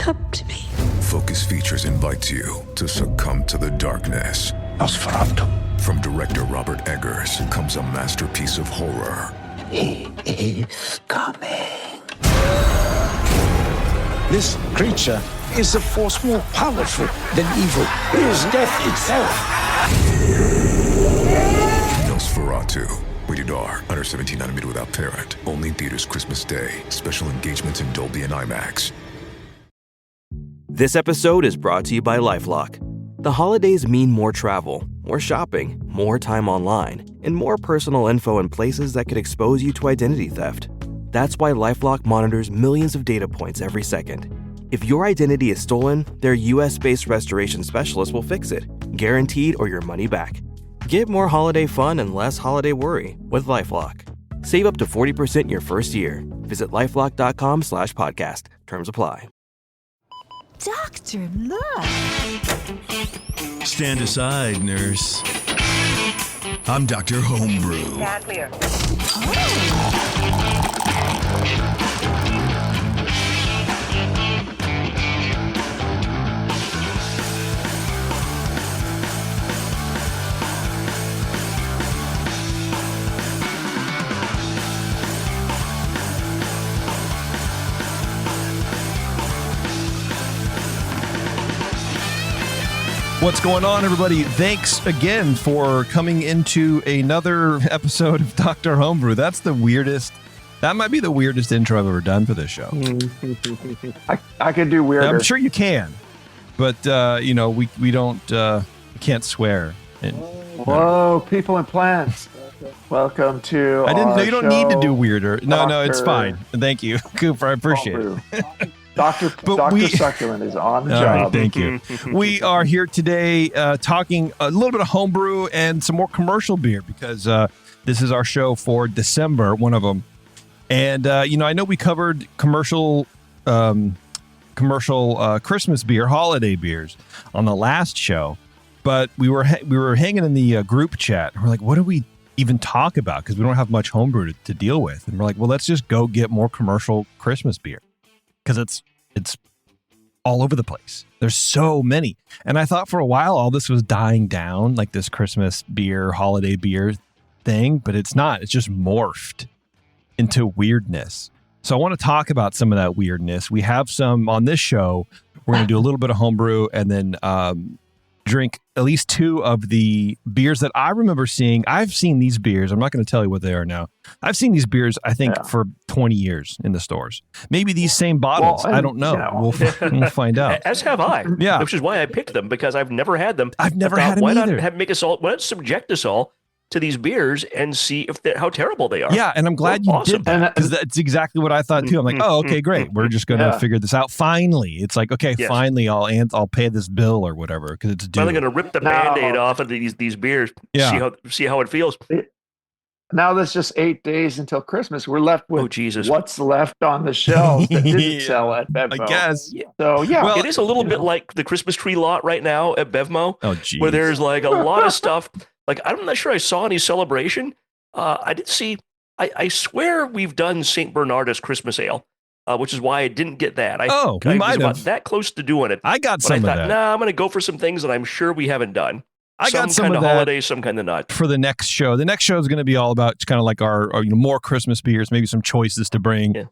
come to me. Focus Features invites you to succumb to the darkness. Nosferatu. From director Robert Eggers comes a masterpiece of horror. He is coming. This creature is a force more powerful than evil. It is death itself. Nosferatu. Rated R. Under 17 nanometer without parent. Only in theaters Christmas Day. Special engagements in Dolby and IMAX. This episode is brought to you by LifeLock. The holidays mean more travel, more shopping, more time online, and more personal info in places that could expose you to identity theft. That's why LifeLock monitors millions of data points every second. If your identity is stolen, their US-based restoration specialist will fix it, guaranteed or your money back. Get more holiday fun and less holiday worry with LifeLock. Save up to 40% your first year. Visit LifeLock.com/podcast. Terms apply. Doctor, look. Stand aside, nurse. I'm Dr. Homebrew. Stand clear. What's going on, everybody? Thanks again for coming into another episode of Dr. Homebrew. That might be the weirdest intro I've ever done for this show. I could do weirder. I'm sure you can, but we can't swear. Whoa, people and plants. Welcome to I didn't know you don't need to do show, weirder. No, it's fine. Thank you, Cooper. I appreciate it. Dr. Succulent is on the job. All right, thank you. We are here today talking a little bit of homebrew and some more commercial beer because this is our show for December, one of them. And, I know we covered commercial Christmas beer, holiday beers on the last show, but we were hanging in the group chat. And we're like, what do we even talk about? Because we don't have much homebrew to deal with. And we're like, well, let's just go get more commercial Christmas beer. Because it's all over the place. There's so many. And I thought for a while all this was dying down, like this Christmas beer, holiday beer thing, but it's not. It's just morphed into weirdness. So I want to talk about some of that weirdness. We have some on this show. We're going to do a little bit of homebrew and then drink at least two of the beers that I remember seeing. I've seen these beers. I'm not going to tell you what they are now. I've seen these beers, I think, for 20 years in the stores. Maybe these same bottles. I don't know. We'll find out. As have I. Yeah. Which is why I picked them, because I've never had them. I've never had them either. either. Why not subject us all to these beers and see how terrible they are? Yeah, and I'm glad you did that, because that's exactly what I thought too. I'm like, oh, okay, great. We're just going to figure this out. Finally. It's like, okay, finally I'll pay this bill or whatever, because it's due. Finally going to rip the Band-Aid off of these beers, see how it feels. Now there's just 8 days until Christmas. We're left with what's left on the shelves that didn't sell at Bevmo. I guess. So, well, it is a little bit like the Christmas tree lot right now at Bevmo, where there's like a lot of stuff. Like, I'm not sure I saw any celebration. I did see, I swear we've done St. Bernardus Christmas Ale, which is why I didn't get that. We I might was about have. that close to doing it. I got some of that. Nah, I'm going to go for some things that I'm sure we haven't done. I got some kind of of that holiday, some kind of not. For the next show. The next show is going to be all about kind of like our more Christmas beers, maybe some choices to bring,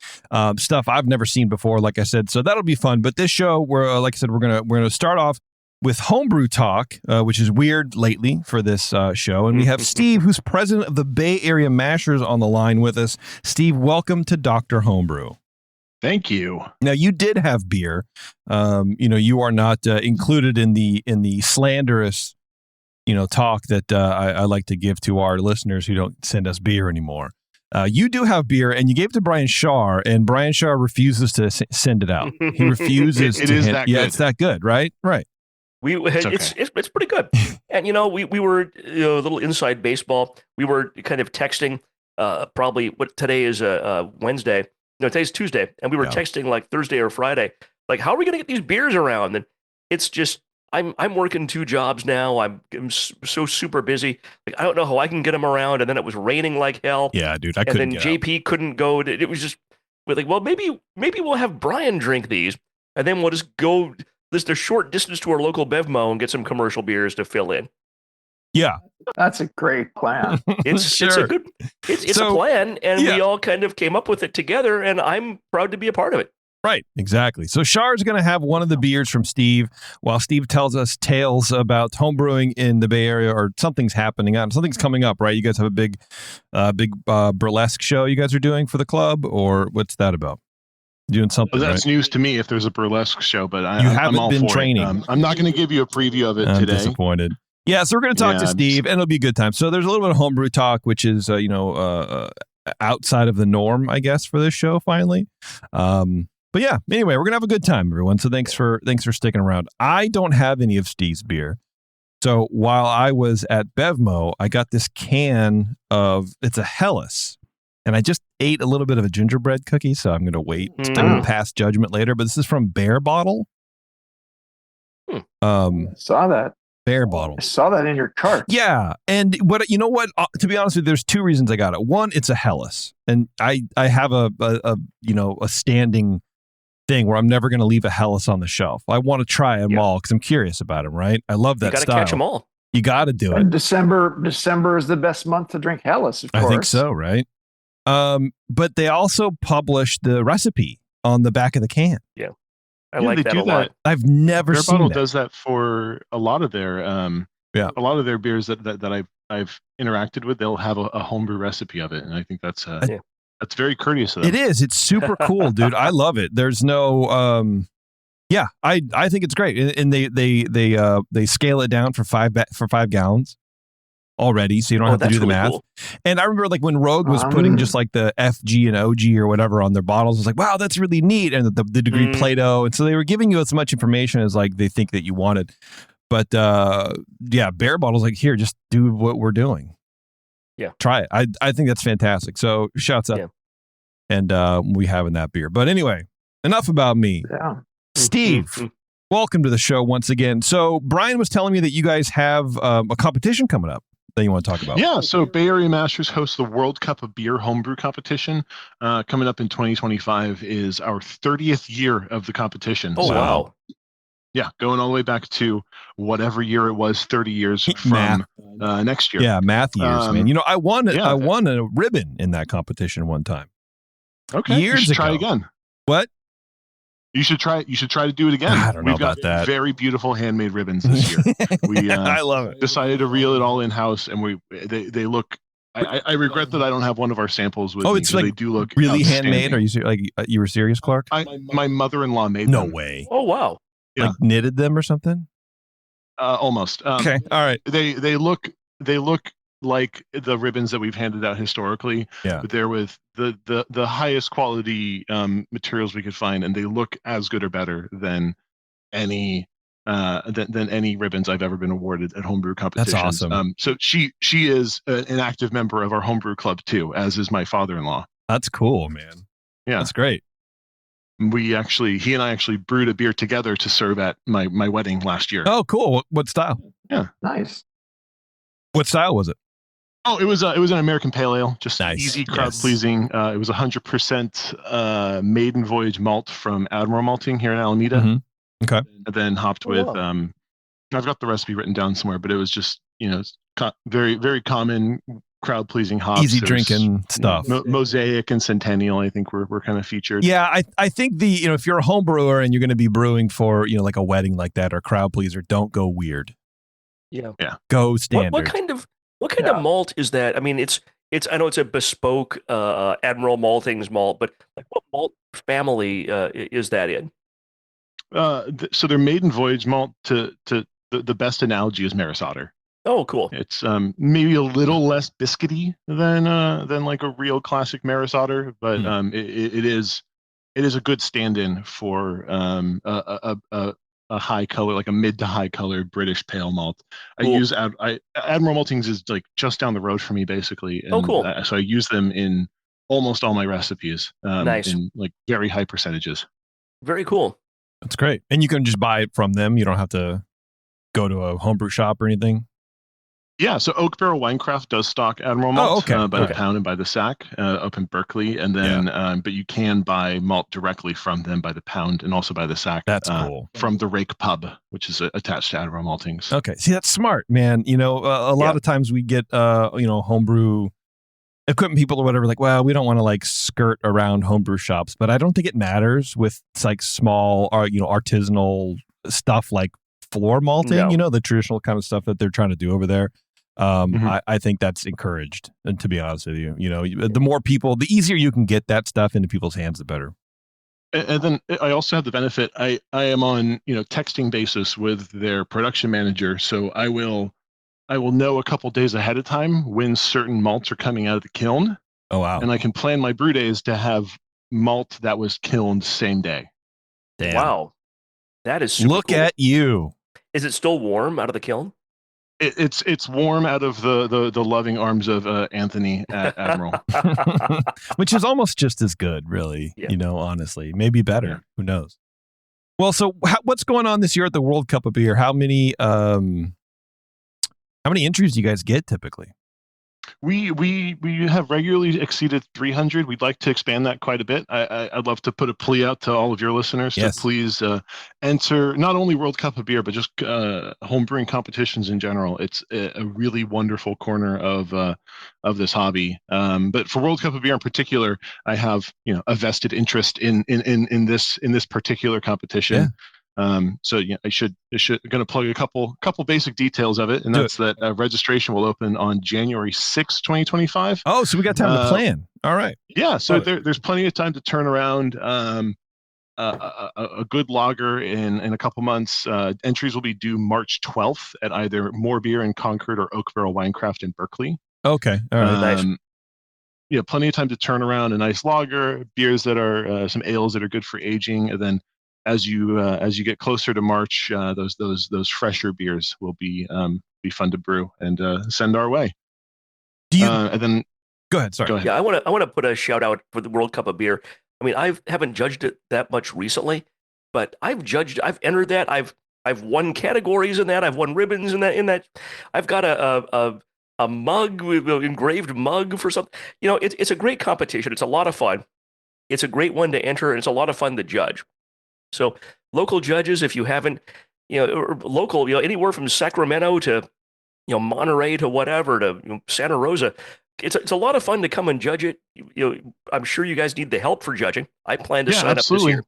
stuff I've never seen before, like I said. So that'll be fun. But this show, like I said, we're gonna start off with homebrew talk, which is weird lately for this show. And we have Steve, who's president of the Bay Area Mashers, on the line with us. Steve, welcome to Dr. Homebrew. Thank you. Now, you did have beer. You are not included in the slanderous talk that I like to give to our listeners who don't send us beer anymore. You do have beer, and you gave it to Brian Shaw, and Brian Shaw refuses to send it out. He refuses to. That good. It's that good, right? Right. It's pretty good. And we were a little inside baseball. We were kind of texting. Probably what today is Wednesday. No, today's Tuesday, and we were texting like Thursday or Friday. Like, how are we going to get these beers around? And it's just. I'm working 2 jobs now. I'm so super busy. Like, I don't know how I can get them around. And then it was raining like hell. Yeah, dude, I couldn't. And then JP couldn't go. It was just like, well, maybe we'll have Brian drink these. and then we'll just go this a short distance to our local Bevmo and get some commercial beers to fill in. Yeah, that's a great plan. It's a good it's a plan, and we all kind of came up with it together, and I'm proud to be a part of it. Right, exactly. So Char's going to have one of the beers from Steve while Steve tells us tales about homebrewing in the Bay Area, or something's happening. Something's coming up, right? You guys have a big burlesque show you guys are doing for the club, or what's that about? Doing something, well, that's right? news to me if there's a burlesque show, but I'm all been for training. I'm not going to give you a preview of it I'm today. Disappointed. Yeah, so we're going to talk to Steve, and it'll be a good time. So there's a little bit of homebrew talk, which is, outside of the norm, I guess, for this show, finally. But yeah, anyway, we're going to have a good time, everyone. So thanks for sticking around. I don't have any of Steve's beer. So while I was at Bevmo, I got this can of, it's a Helles. And I just ate a little bit of a gingerbread cookie, so I'm going to wait to pass judgment later. But this is from Bear Bottle. Saw that. Bear Bottle. I saw that in your cart. Yeah. And you know what? To be honest with you, there's two reasons I got it. One, it's a Helles. And I have a standing thing where I'm never going to leave a Helles on the shelf. I want to try them all because I'm curious about them, right? I love that you gotta style. catch them all. You got to do it. And December is the best month to drink Helles, of course. I think so, right? But they also publish the recipe on the back of the can. Yeah. I like that a lot. I've never Bear seen Bottle that. does that for a lot of their a lot of their beers that I've interacted with. They'll have a homebrew recipe of it, and I think that's very courteous of them. It is. It's super cool, dude. I love it. There's no I think it's great, and they scale it down for 5 gallons already, so you don't have to do the math. Cool. And I remember like when Rogue was putting just like the FG and OG or whatever on their bottles, I was like, wow, that's really neat. And the degree Plato. And so they were giving you as much information as like they think that you wanted. But Bear Bottle's like, here, just do what we're doing. Yeah. Try it. I think that's fantastic. So shouts up. Yeah. And we having that beer. But anyway, enough about me. Yeah. Steve, welcome to the show once again. So Brian was telling me that you guys have a competition coming up that you want to talk about. Yeah, so Bay Area Masters hosts the World Cup of Beer Homebrew competition. Coming up in 2025 is our 30th year of the competition. Oh, wow. Yeah, going all the way back to whatever year it was, 30 years from next year. Yeah, math years, man. You know, I won a ribbon in that competition one time. Okay, years you should ago. try again. What? You should try to do it again. I don't know about that. Very beautiful handmade ribbons this year. We I love it. Decided to reel it all in house, and they look. I regret that I don't have one of our samples with me. It's like they do look really handmade. Are you like you were serious, Clark? My mother-in-law made no them. way. Oh wow! Yeah. Like knitted them or something. Almost. Okay. All right. They look like the ribbons that we've handed out historically. Yeah. But they're with the highest quality materials we could find, and they look as good or better than any ribbons I've ever been awarded at homebrew competitions. That's awesome. So she is an active member of our homebrew club too, as is my father-in-law. That's cool, man. Yeah, that's great. He and I actually brewed a beer together to serve at my wedding last year. Oh, cool. What style? Yeah, nice. What style was it? Oh, it was an American Pale Ale, just nice. Easy, crowd pleasing. It was 100% maiden voyage malt from Admiral Malting here in Alameda. Mm-hmm. Okay, and then hopped with. I've got the recipe written down somewhere, but it was just very very common crowd pleasing hops. Easy drinking stuff. Mosaic and Centennial, I think were kind of featured. Yeah, I think if you're a home brewer and you're going to be brewing for like a wedding like that or crowd pleaser, don't go weird. Yeah. Go standard. What kind of malt is that? I mean, it's I know it's a bespoke Admiral Malting's malt, but like what malt family is that in? So their maiden voyage malt to the best analogy is Maris Otter. Oh, cool. It's maybe a little less biscuity than like a real classic Maris Otter, but it is a good stand-in for a high color, like a mid to high color British pale malt. Cool. I use Admiral Maltings is like just down the road for me basically. And, cool. So I use them in almost all my recipes. Nice. In like very high percentages. Very cool. That's great. And you can just buy it from them. You don't have to go to a homebrew shop or anything. Yeah, so Oak Barrel Winecraft does stock Admiral malt by the pound and by the sack up in Berkeley, and then but you can buy malt directly from them by the pound and also by the sack. That's cool. From the Rake Pub, which is attached to Admiral Maltings. Okay, see, that's smart, man. You know, a lot of times we get homebrew equipment people or whatever, like, well, we don't want to like skirt around homebrew shops, but I don't think it matters with like small or artisanal stuff like floor malting. The traditional kind of stuff that they're trying to do over there. I think that's encouraged. And to be honest with you, the more people, the easier you can get that stuff into people's hands, the better. And then I also have the benefit. I am on texting basis with their production manager, so I will know a couple days ahead of time when certain malts are coming out of the kiln. Oh wow! And I can plan my brew days to have malt that was kilned same day. Damn. Wow, that is super Look cool. at you. Is it still warm out of the kiln? It's warm out of the loving arms of Anthony at Admiral, which is almost just as good, really. Honestly, maybe better. Yeah. Who knows? Well, so what's going on this year at the World Cup of Beer? How many entries do you guys get typically? We have regularly exceeded 300. We'd like to expand that quite a bit. I'd love to put a plea out to all of your listeners to please enter not only World Cup of Beer, but just home brewing competitions in general. It's a really wonderful corner of this hobby. But for World Cup of Beer in particular, I have a vested interest in this particular competition. Yeah. So I should going to plug a couple basic details of it, and that's that registration will open on January 6th, 2025. Oh, so we got time to plan. All right. Yeah, so there's plenty of time to turn around a good lager in a couple months. Entries will be due March 12th at either More Beer in Concord or Oak Barrel Winecraft in Berkeley. Okay. All right. Nice. Plenty of time to turn around a nice lager, beers that are some ales that are good for aging, and then as you get closer to March, those fresher beers will be fun to brew and send our way. Do you? And then go ahead. Sorry. Go ahead. Yeah, I want to put a shout out for the World Cup of Beer. I mean, I haven't judged it that much recently, but I've entered that. I've won categories in that. I've won ribbons in that. I've got a mug with an engraved mug for something. It's a great competition. It's a lot of fun. It's a great one to enter, and it's a lot of fun to judge. So local judges, if you haven't, or local, anywhere from Sacramento to, Monterey to whatever, to Santa Rosa, it's a lot of fun to come and judge it. I'm sure you guys need the help for judging. I plan to sign up this year.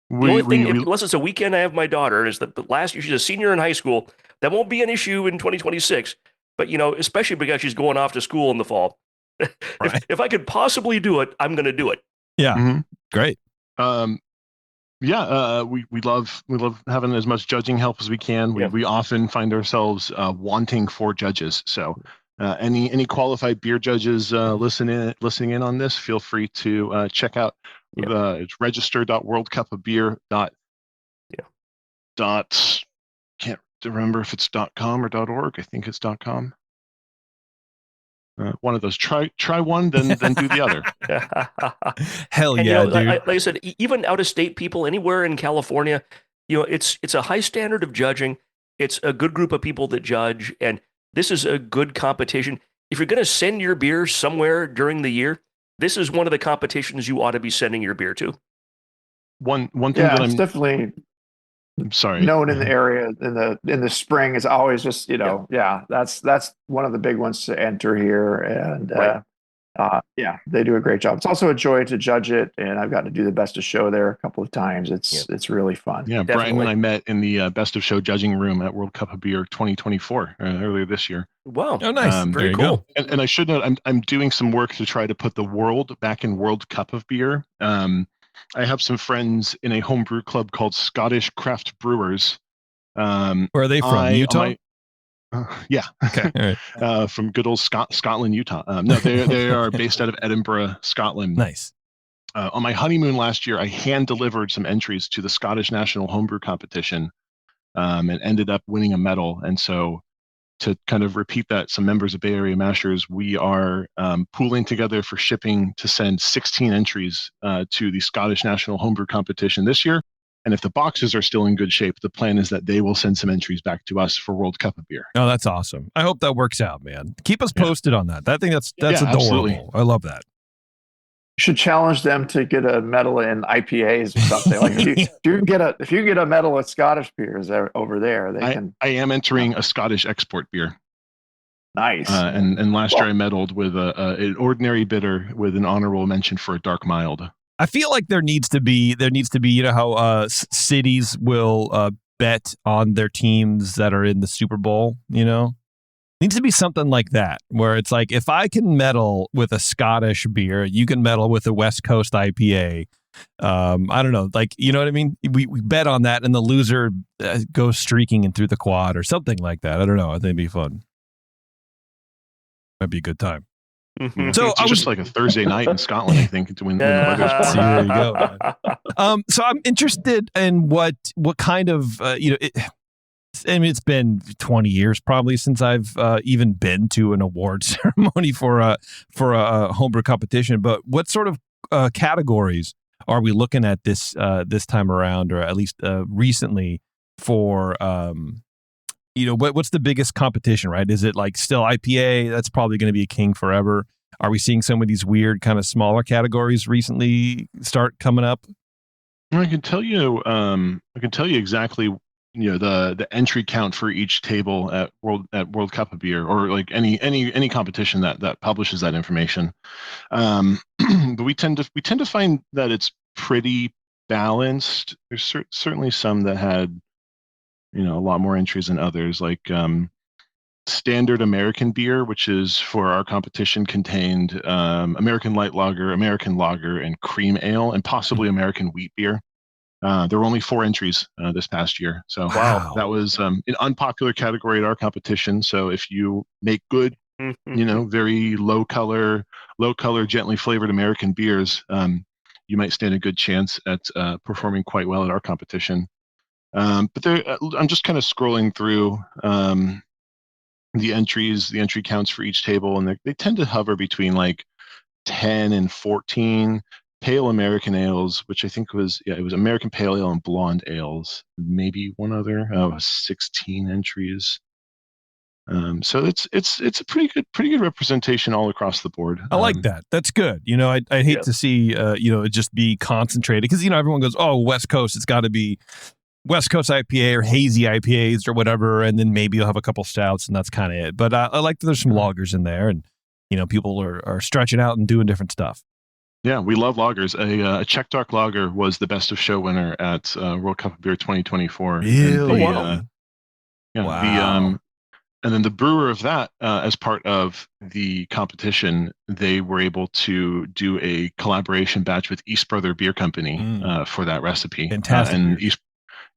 The only thing, unless it's a weekend I have my daughter, is that the last year she's a senior in high school. That won't be an issue in 2026. But, especially because she's going off to school in the fall. Right. If I could possibly do it, I'm going to do it. Yeah. Mm-hmm. Great. We love having as much judging help as we can. We often find ourselves wanting 4 judges. So any qualified beer judges listening in on this, feel free to check out it's register.worldcupofbeer. Can't remember if it's .com or .org. I think it's .com. One of those. Try one, then do the other. Hell yeah, dude! Like I said, even out of state people, anywhere in California, it's a high standard of judging. It's a good group of people that judge, and this is a good competition. If you're going to send your beer somewhere during the year, this is one of the competitions you ought to be sending your beer to. One thing that it's definitely. I'm sorry. Known in the area in the spring is always just that's one of the big ones to enter here, and they do a great job. It's also a joy to judge it, and I've gotten to do the Best of Show there a couple of times. It's really fun. Yeah, Definitely. Brian and I met in the Best of Show judging room at World Cup of Beer 2024 earlier this year. Wow! Oh, nice. Very cool. And I should note, I'm doing some work to try to put the world back in World Cup of Beer. I have some friends in a homebrew club called Scottish Craft Brewers. Where are they from? Utah? Yeah. Okay. All right. From good old Scotland, Utah. No, they are based out of Edinburgh, Scotland. Nice. On my honeymoon last year, I hand delivered some entries to the Scottish National Homebrew Competition, and ended up winning a medal. And so, to kind of repeat that, some members of Bay Area Mashers, we are pooling together for shipping to send 16 entries to the Scottish National Homebrew Competition this year. And if the boxes are still in good shape, the plan is that they will send some entries back to us for World Cup of Beer. Oh, that's awesome. I hope that works out, man. Keep us posted on that. That's adorable. Absolutely. I love that. You should challenge them to get a medal in IPAs or something. Like if you can get a medal at Scottish beers over there, I am entering a Scottish export beer. Nice. And last year I medaled with an ordinary bitter with an honorable mention for a dark mild. I feel like there needs to be, you know, how cities will bet on their teams that are in the Super Bowl, you know? Needs to be something like that, where it's like, if I can medal with a Scottish beer, you can medal with a West Coast IPA. I don't know, like, you know what I mean? We bet on that, and the loser goes streaking in through the quad or something like that. I don't know. I think it'd be fun. Might be a good time. Mm-hmm. So it's just like a Thursday night in Scotland, I think, when the weather's See, there you go. Man. So I'm interested in what kind of I mean, it's been 20 years probably since I've even been to an award ceremony for a homebrew competition. But what sort of categories are we looking at this time around, or at least recently for what's the biggest competition, right? Is it like still IPA? That's probably going to be a king forever. Are we seeing some of these weird kind of smaller categories recently start coming up? I can tell you exactly, the entry count for each table at World Cup of Beer, or like any competition that publishes that information. But we tend to find that it's pretty balanced. There's certainly some that had a lot more entries than others, like standard American beer, which is for our competition, contained American light lager, and cream ale, and possibly American wheat beer. There were only 4 entries this past year. So that was an unpopular category at our competition. So if you make good, very low color, gently flavored American beers, you might stand a good chance at performing quite well at our competition. But I'm just kind of scrolling through the entry counts for each table, and they tend to hover between like 10 and 14. Pale American ales, which I think it was American Pale Ale and Blonde ales, maybe one other. 16 entries. So it's a pretty good representation all across the board. I like that. That's good. I hate to see it just be concentrated, because everyone goes, oh, West Coast, it's got to be West Coast IPA or hazy IPAs or whatever, and then maybe you'll have a couple stouts, and that's kind of it. But I like that there's some lagers in there, and people are stretching out and doing different stuff. Yeah, we love lagers. A Czech Dark Lager was the best of show winner at World Cup of Beer 2024. Really? Wow. And then the brewer of that, as part of the competition, they were able to do a collaboration batch with East Brother Beer Company for that recipe. Fantastic. And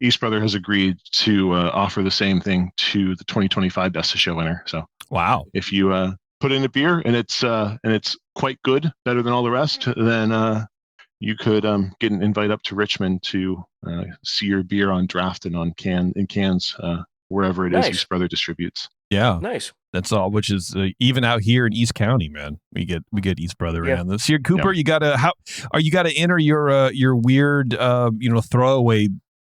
East Brother has agreed to offer the same thing to the 2025 best of show winner. So wow, if you put in a beer and it's quite good, better than all the rest, then you could get an invite up to Richmond to see your beer on draft and in cans wherever it is East Brother distributes. Yeah, nice. That's all. Which is even out here in East County, man, we get East Brother in. This year, Cooper, you gotta enter your weird throwaway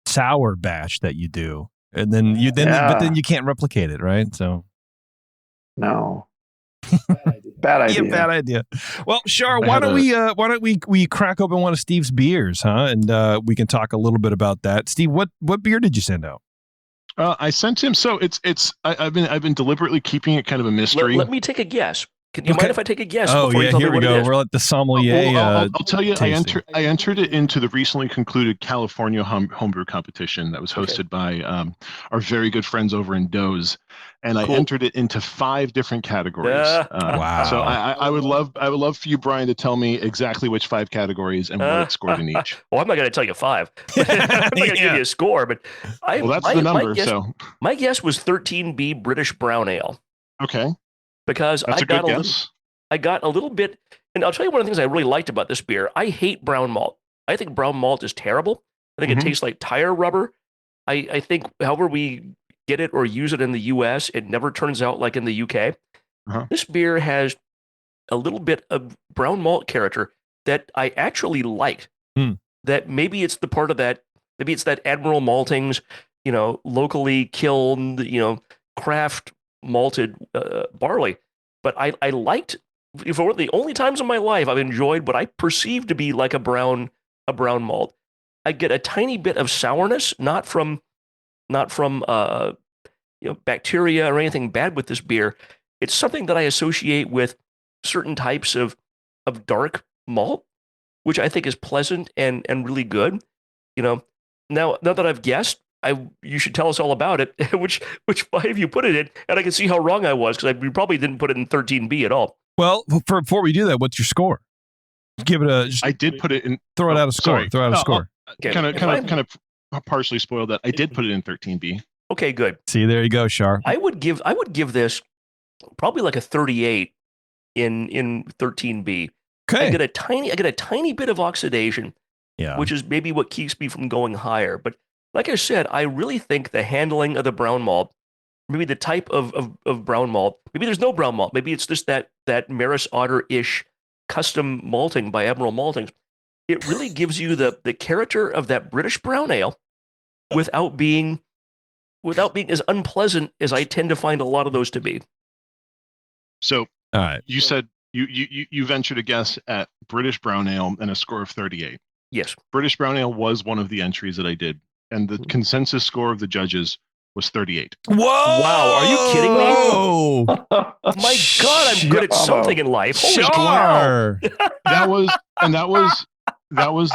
sour batch that you do, and then but then you can't replicate it, right? So no. Bad idea. Yeah, bad idea. Well, Shar, why don't we crack open one of Steve's beers, huh? And we can talk a little bit about that. Steve, what beer did you send out? I sent him. So I've been deliberately keeping it kind of a mystery. Let me take a guess. Can you mind if I take a guess? Oh before yeah, you tell here me we what go. it is? We're at the sommelier. I'll tell you, tasting. I entered it into the recently concluded California homebrew competition that was hosted by our very good friends over in Doze, and I entered it into 5 different categories. Wow! So I would love for you, Brian, to tell me exactly which 5 categories and what it scored in each. Well, I'm not going to tell you 5. I'm not going to give you a score, but that's the number. My guess was 13B British Brown Ale. Okay. Because that's a good guess. I got a little bit, and I'll tell you one of the things I really liked about this beer. I hate brown malt. I think brown malt is terrible. I think it tastes like tire rubber. I think however we get it or use it in the US, it never turns out like in the UK. This beer has a little bit of brown malt character that I actually liked. That maybe it's the part of that Maybe it's that Admiral Maltings, locally kilned, craft malted barley. But I liked, for one of the only times in my life I've enjoyed what I perceive to be like a brown malt. I get a tiny bit of sourness, not from bacteria or anything bad with this beer. It's something that I associate with certain types of dark malt, which I think is pleasant and really good. Now that I've guessed, you should tell us all about it. which 5 you put it in, and I can see how wrong I was because we probably didn't put it in 13B at all. Well, before we do that, what's your score? Give it a. I did put it in. Throw it out a score. Sorry. Throw out a score. Kind of partially spoiled that. I did put it in 13B. Okay, good. See, there you go, Shar. I would give this probably like a 38 in 13B. Okay. I get a tiny bit of oxidation, Yeah. which is maybe what keeps me from going higher. But like I said, I really think the handling of the brown malt, maybe the type of brown malt, maybe there's no brown malt, maybe it's just that Maris Otter-ish custom malting by Admiral Maltings. It really gives you the character of that British brown ale without being as unpleasant as I tend to find a lot of those to be. So, all right, you said you ventured a guess at British brown ale and a score of 38. Yes, British brown ale was one of the entries that I did, and the consensus score of the judges was 38. Whoa! Wow, are you kidding me? Oh my God, I'm good at something in life. Holy Shar! That was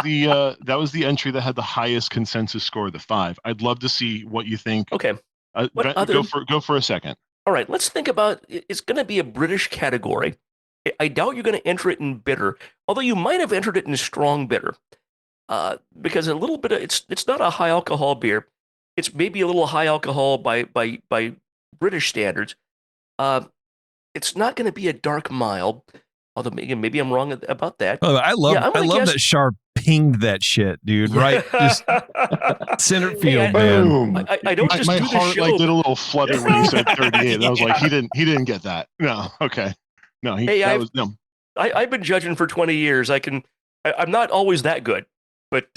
the entry that had the highest consensus score of the 5. I'd love to see what you think. Okay. Go for a second. All right, let's think about it's going to be a British category. I doubt you're going to enter it in bitter, although you might have entered it in strong bitter, because a little bit of it's not a high alcohol beer. It's maybe a little high alcohol by British standards. It's not going to be a dark mild, although maybe I'm wrong about that. Oh, I love that Shar pinged that shit, dude. Right, just center field, man. I don't just my do heart show. like did a little flutter when you said 38. I was like, he didn't get that. No, okay, no, no. I've been judging for 20 years. I'm not always that good, but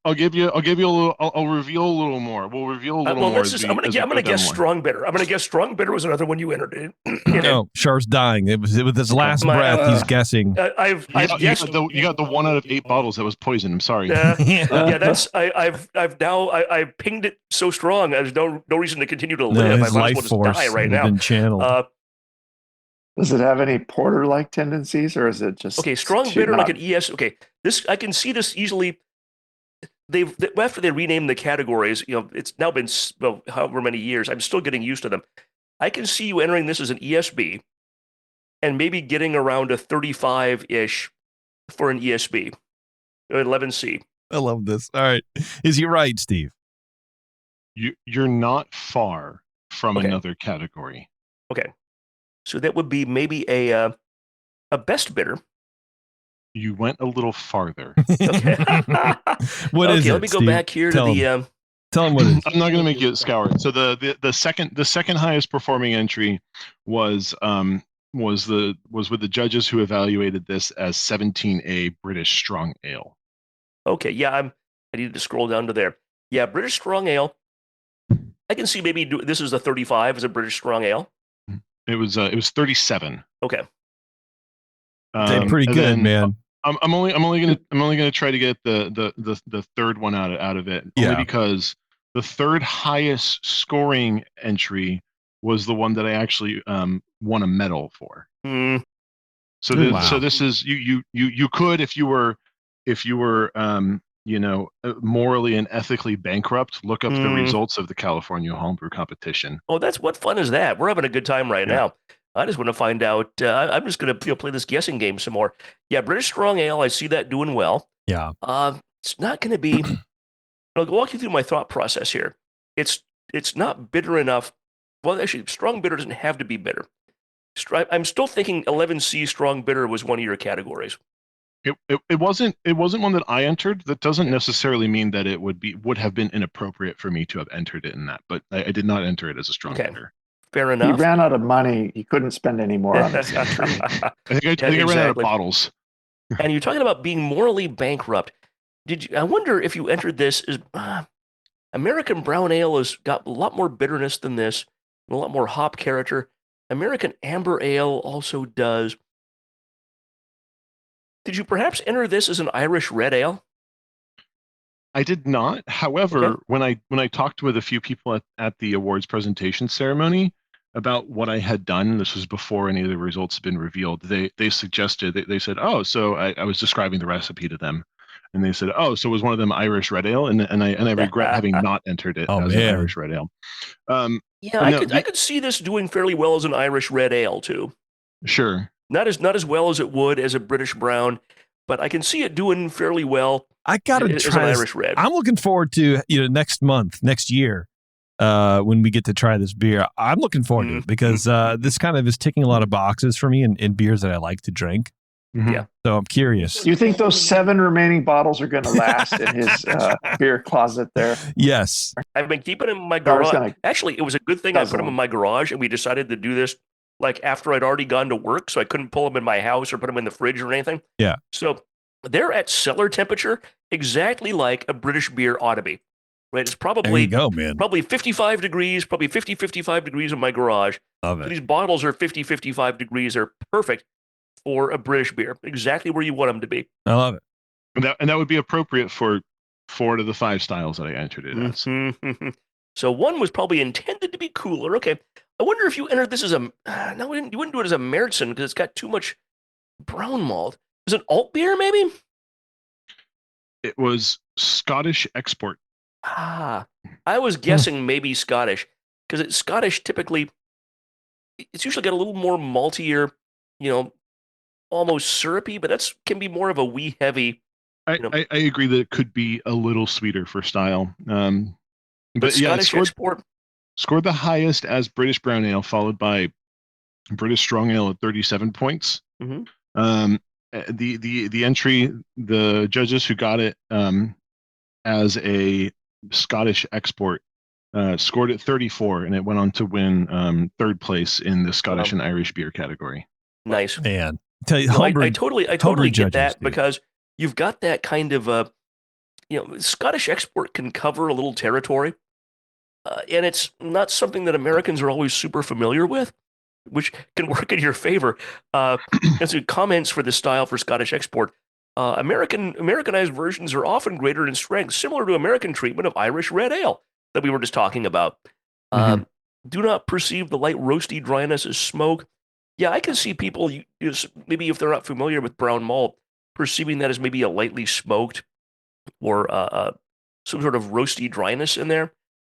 I'll give you a little. I'll reveal a little more. We'll reveal a little more. I'm gonna guess strong bitter. I'm gonna guess strong bitter was another one you entered in. No, Shar's dying. It was with his last breath. He's guessing. I've guessed. You got the 1 out of 8 bottles that was poison. I'm sorry. I've pinged it so strong. There's no reason to continue to live. His life force die right now. Been channeled. Does it have any porter-like tendencies, or is it just strong bitter like an ES? Okay, this I can see this easily. After they renamed the categories, it's now been however many years. I'm still getting used to them. I can see you entering this as an ESB, and maybe getting around a 35-ish for an ESB, 11C. I love this. All right, is he right, Steve? You're not far from another category. Okay, so that would be maybe a best bitter. You went a little farther. Okay. What is it? Let me go back here to the. Tell him what it is. I'm not going to make you scour it. So the second highest performing entry was with the judges who evaluated this as 17A British Strong Ale. Okay, yeah, I needed to scroll down to there. Yeah, British Strong Ale. I can see maybe this is a 35 as a British Strong Ale. It was 37. Okay. Pretty good, man. I'm only gonna try to get the third one out of it, only because the third highest scoring entry was the one that I actually won a medal for. Mm. So this is you could, if you were morally and ethically bankrupt, look up the results of the California Homebrew competition. Oh, what fun is that? We're having a good time right now. I just want to find out. I'm just going to play this guessing game some more. Yeah, British Strong Ale. I see that doing well. Yeah. It's not going to be. I'll walk you through my thought process here. It's not bitter enough. Well, actually, strong bitter doesn't have to be bitter. I'm still thinking 11C strong bitter was one of your categories. It wasn't one that I entered. That doesn't necessarily mean that it would have been inappropriate for me to have entered it in that. But I did not enter it as a strong bitter. Fair enough. He ran out of money. He couldn't spend any more on this entry. I think I ran out of bottles. And you're talking about being morally bankrupt. I wonder if you entered this as American Brown Ale has got a lot more bitterness than this, and a lot more hop character. American Amber Ale also does. Did you perhaps enter this as an Irish Red Ale? I did not. However, Okay. when I talked with a few people at the awards presentation ceremony about what I had done, this was before any of the results had been revealed. They suggested they said, oh, so I was describing the recipe to them, and they said, oh, so was one of them Irish Red Ale, and I regret having not entered it as an Irish Red Ale. Yeah, I could see this doing fairly well as an Irish Red Ale too. Sure. Not as well as it would as a British Brown, but I can see it doing fairly well. I gotta try an this. Irish Red. I'm looking forward to next year, when we get to try this beer. I'm looking forward to it because this kind of is ticking a lot of boxes for me in beers that I like to drink. Mm-hmm. Yeah. So I'm curious. You think those 7 remaining bottles are going to last in his beer closet there? Yes. I've been keeping them in my garage. Actually, it was a good thing I put them in my garage, and we decided to do this like after I'd already gone to work, so I couldn't pull them in my house or put them in the fridge or anything. Yeah. So they're at cellar temperature, exactly like a British beer ought to be. Right? It's probably There you go, man. Probably 55 degrees, probably 55 degrees in my garage. Love it. So these bottles are 55 degrees. They're perfect for a British beer, exactly where you want them to be. I love it. And that would be appropriate for 4 to the 5 styles that I entered it as. Mm-hmm. So one was probably intended to be cooler. Okay. I wonder if you entered this as a... No, you wouldn't do it as a Märzen because it's got too much brown malt. Is it alt beer, maybe? It was Scottish export. I was guessing maybe Scottish because it's Scottish typically... It's usually got a little more maltier, almost syrupy, but that's can be more of a wee heavy. I agree that it could be a little sweeter for style. But yeah, Scottish export scored the highest as British Brown Ale, followed by British Strong Ale at 37 points. Mm-hmm. The entry, the judges who got it as a Scottish export scored at 34, and it went on to win third place in the Scottish and Irish beer category. Nice. Man, tell you, no, I totally get that dude. because you've got that kind of Scottish export can cover a little territory, and it's not something that Americans are always super familiar with, which can work in your favor. As comments for the style for Scottish export, Americanized versions are often greater in strength, similar to American treatment of Irish Red Ale that we were just talking about. Do not perceive the light roasty dryness as smoke. Yeah, I can see people, maybe if they're not familiar with brown malt, perceiving that as maybe a lightly smoked or some sort of roasty dryness in there.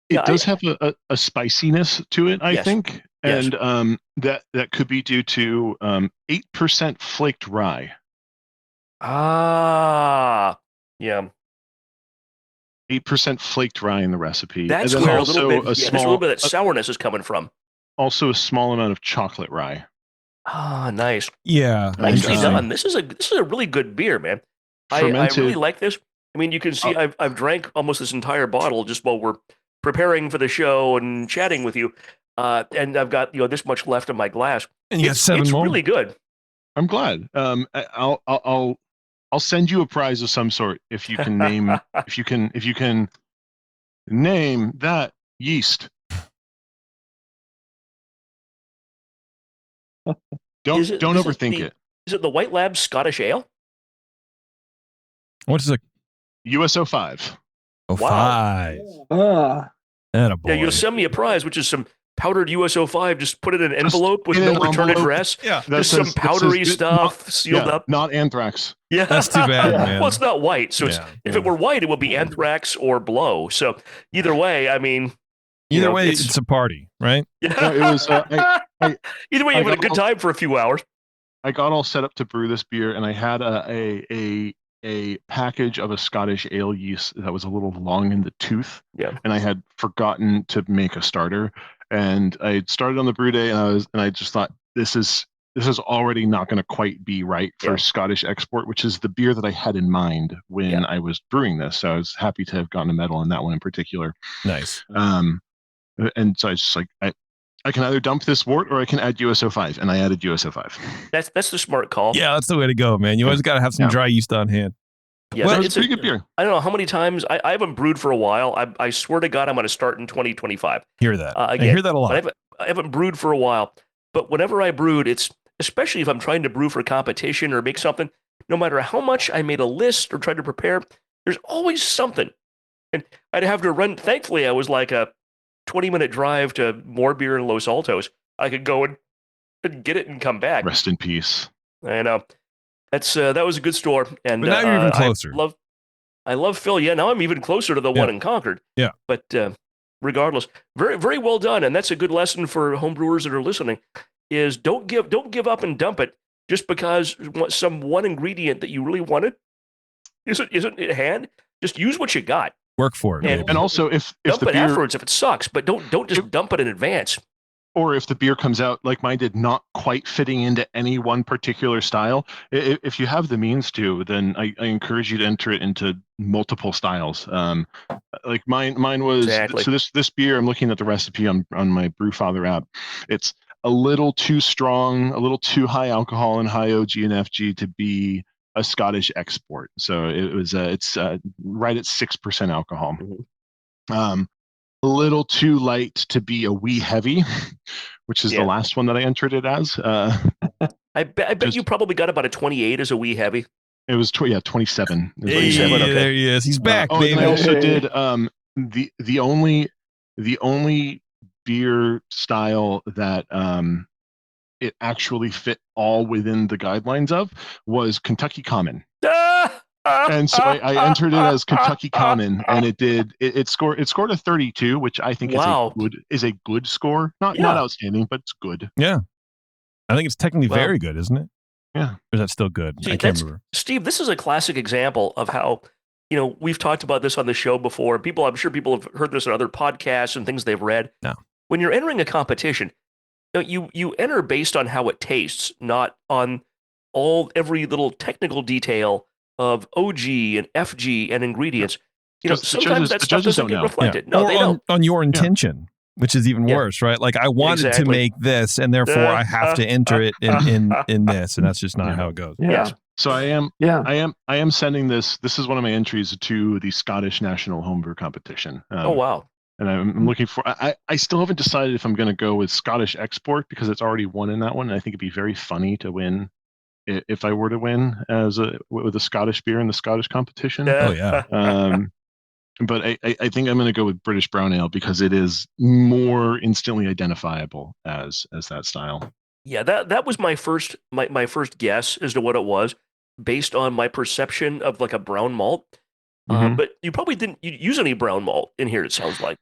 It does have a spiciness to it, I think. Yes. And that could be due to 8% flaked rye. Yeah. 8% flaked rye in the recipe. That's and then where also a little bit of that sourness is coming from. Also a small amount of chocolate rye. Nice. Yeah. Nicely done. This is a really good beer, man. I really like this. I mean, you can see I've drank almost this entire bottle just while we're preparing for the show and chatting with you. And I've got this much left in my glass. And you got 7 more. It's really good. I'm glad. I'll send you a prize of some sort if you can name if you can name that yeast. Don't overthink it. Is it the White Lab Scottish Ale? What is it? USO 5. Oh, Wow. 5. Attaboy. Yeah, you'll send me a prize, which is some powdered USO 5. Just put it in an envelope with no return address. Yeah, just some powdery stuff sealed up. Not anthrax. Yeah, that's too bad, man. Well, it's not white, so if it were white, it would be anthrax or blow. So either way, I mean, either way, it's a party, right? Yeah, no, it was. Either way, you had a good time for a few hours. I got all set up to brew this beer, and I had a package of a Scottish ale yeast that was a little long in the tooth. Yeah. And I had forgotten to make a starter. And I started on the brew day, and I just thought this is already not going to quite be right for Scottish export, which is the beer that I had in mind when I was brewing this. So I was happy to have gotten a medal in that one in particular. Nice. And so I was just like, I can either dump this wort or I can add USO 5, and I added USO 5. That's the smart call. Yeah, that's the way to go, man. You always got to have some dry yeast on hand. Yeah, Well, it's a pretty good beer. I don't know how many times I haven't brewed for a while. I swear to God, I'm going to start in 2025. Hear that? Again, I hear that a lot. I haven't brewed for a while, but whenever I brewed, it's especially if I'm trying to brew for competition or make something. No matter how much I made a list or tried to prepare, there's always something, and I'd have to run. Thankfully, I was like a 20-minute drive to More Beer in Los Altos. I could go and get it and come back. Rest in peace. I know. That was a good store, and But now you're even closer. I love Phil. Yeah, now I'm even closer to the one in Concord. Yeah. But regardless, very very well done, and that's a good lesson for homebrewers that are listening. Is don't give up and dump it just because some one ingredient that you really wanted isn't at hand. Just use what you got. Work for it, and also if dump the it beer, afterwards if it sucks, but don't just dump it in advance. Or if the beer comes out like mine did, not quite fitting into any one particular style, if you have the means to, then I encourage you to enter it into multiple styles. Like mine was exactly. So this beer, I'm looking at the recipe on my Brewfather app. It's a little too strong, a little too high alcohol and high OG and FG to be a Scottish export. So it's right at 6% alcohol. Mm-hmm. A little too light to be a wee heavy, which is the last one that I entered it as. I bet you probably got about a 28 as a wee heavy. It was 27. Hey, okay. There he is. He's back, baby. And I also did the only beer style that it actually fit all within the guidelines of was Kentucky Common. And so I entered it as Kentucky Common, and it scored a 32, which I think is a good score. Not outstanding, but it's good. Yeah, I think it's technically very good, isn't it? Yeah. Or is that still good? See, I can't remember. Steve, this is a classic example of how, we've talked about this on the show before. I'm sure people have heard this in other podcasts and things they've read. No. When you're entering a competition, you enter based on how it tastes, not on every little technical detail of OG and FG and ingredients. Sometimes that stuff doesn't get reflected. Yeah. No, they don't. On your intention, which is even worse, right? Like I wanted to make this, and therefore I have to enter it in this, and that's just not how it goes. Yeah. So I am sending this. This is one of my entries to the Scottish National Homebrew Competition. Oh wow! And I'm looking for. I still haven't decided if I'm going to go with Scottish Export because it's already won in that one. And I think it'd be very funny to win if I were to win with a Scottish beer in the Scottish competition. Oh yeah. But I think I'm going to go with British Brown Ale because it is more instantly identifiable as that style. Yeah, that was my first guess as to what it was based on my perception of like a brown malt. But you probably didn't use any brown malt in here. It sounds like.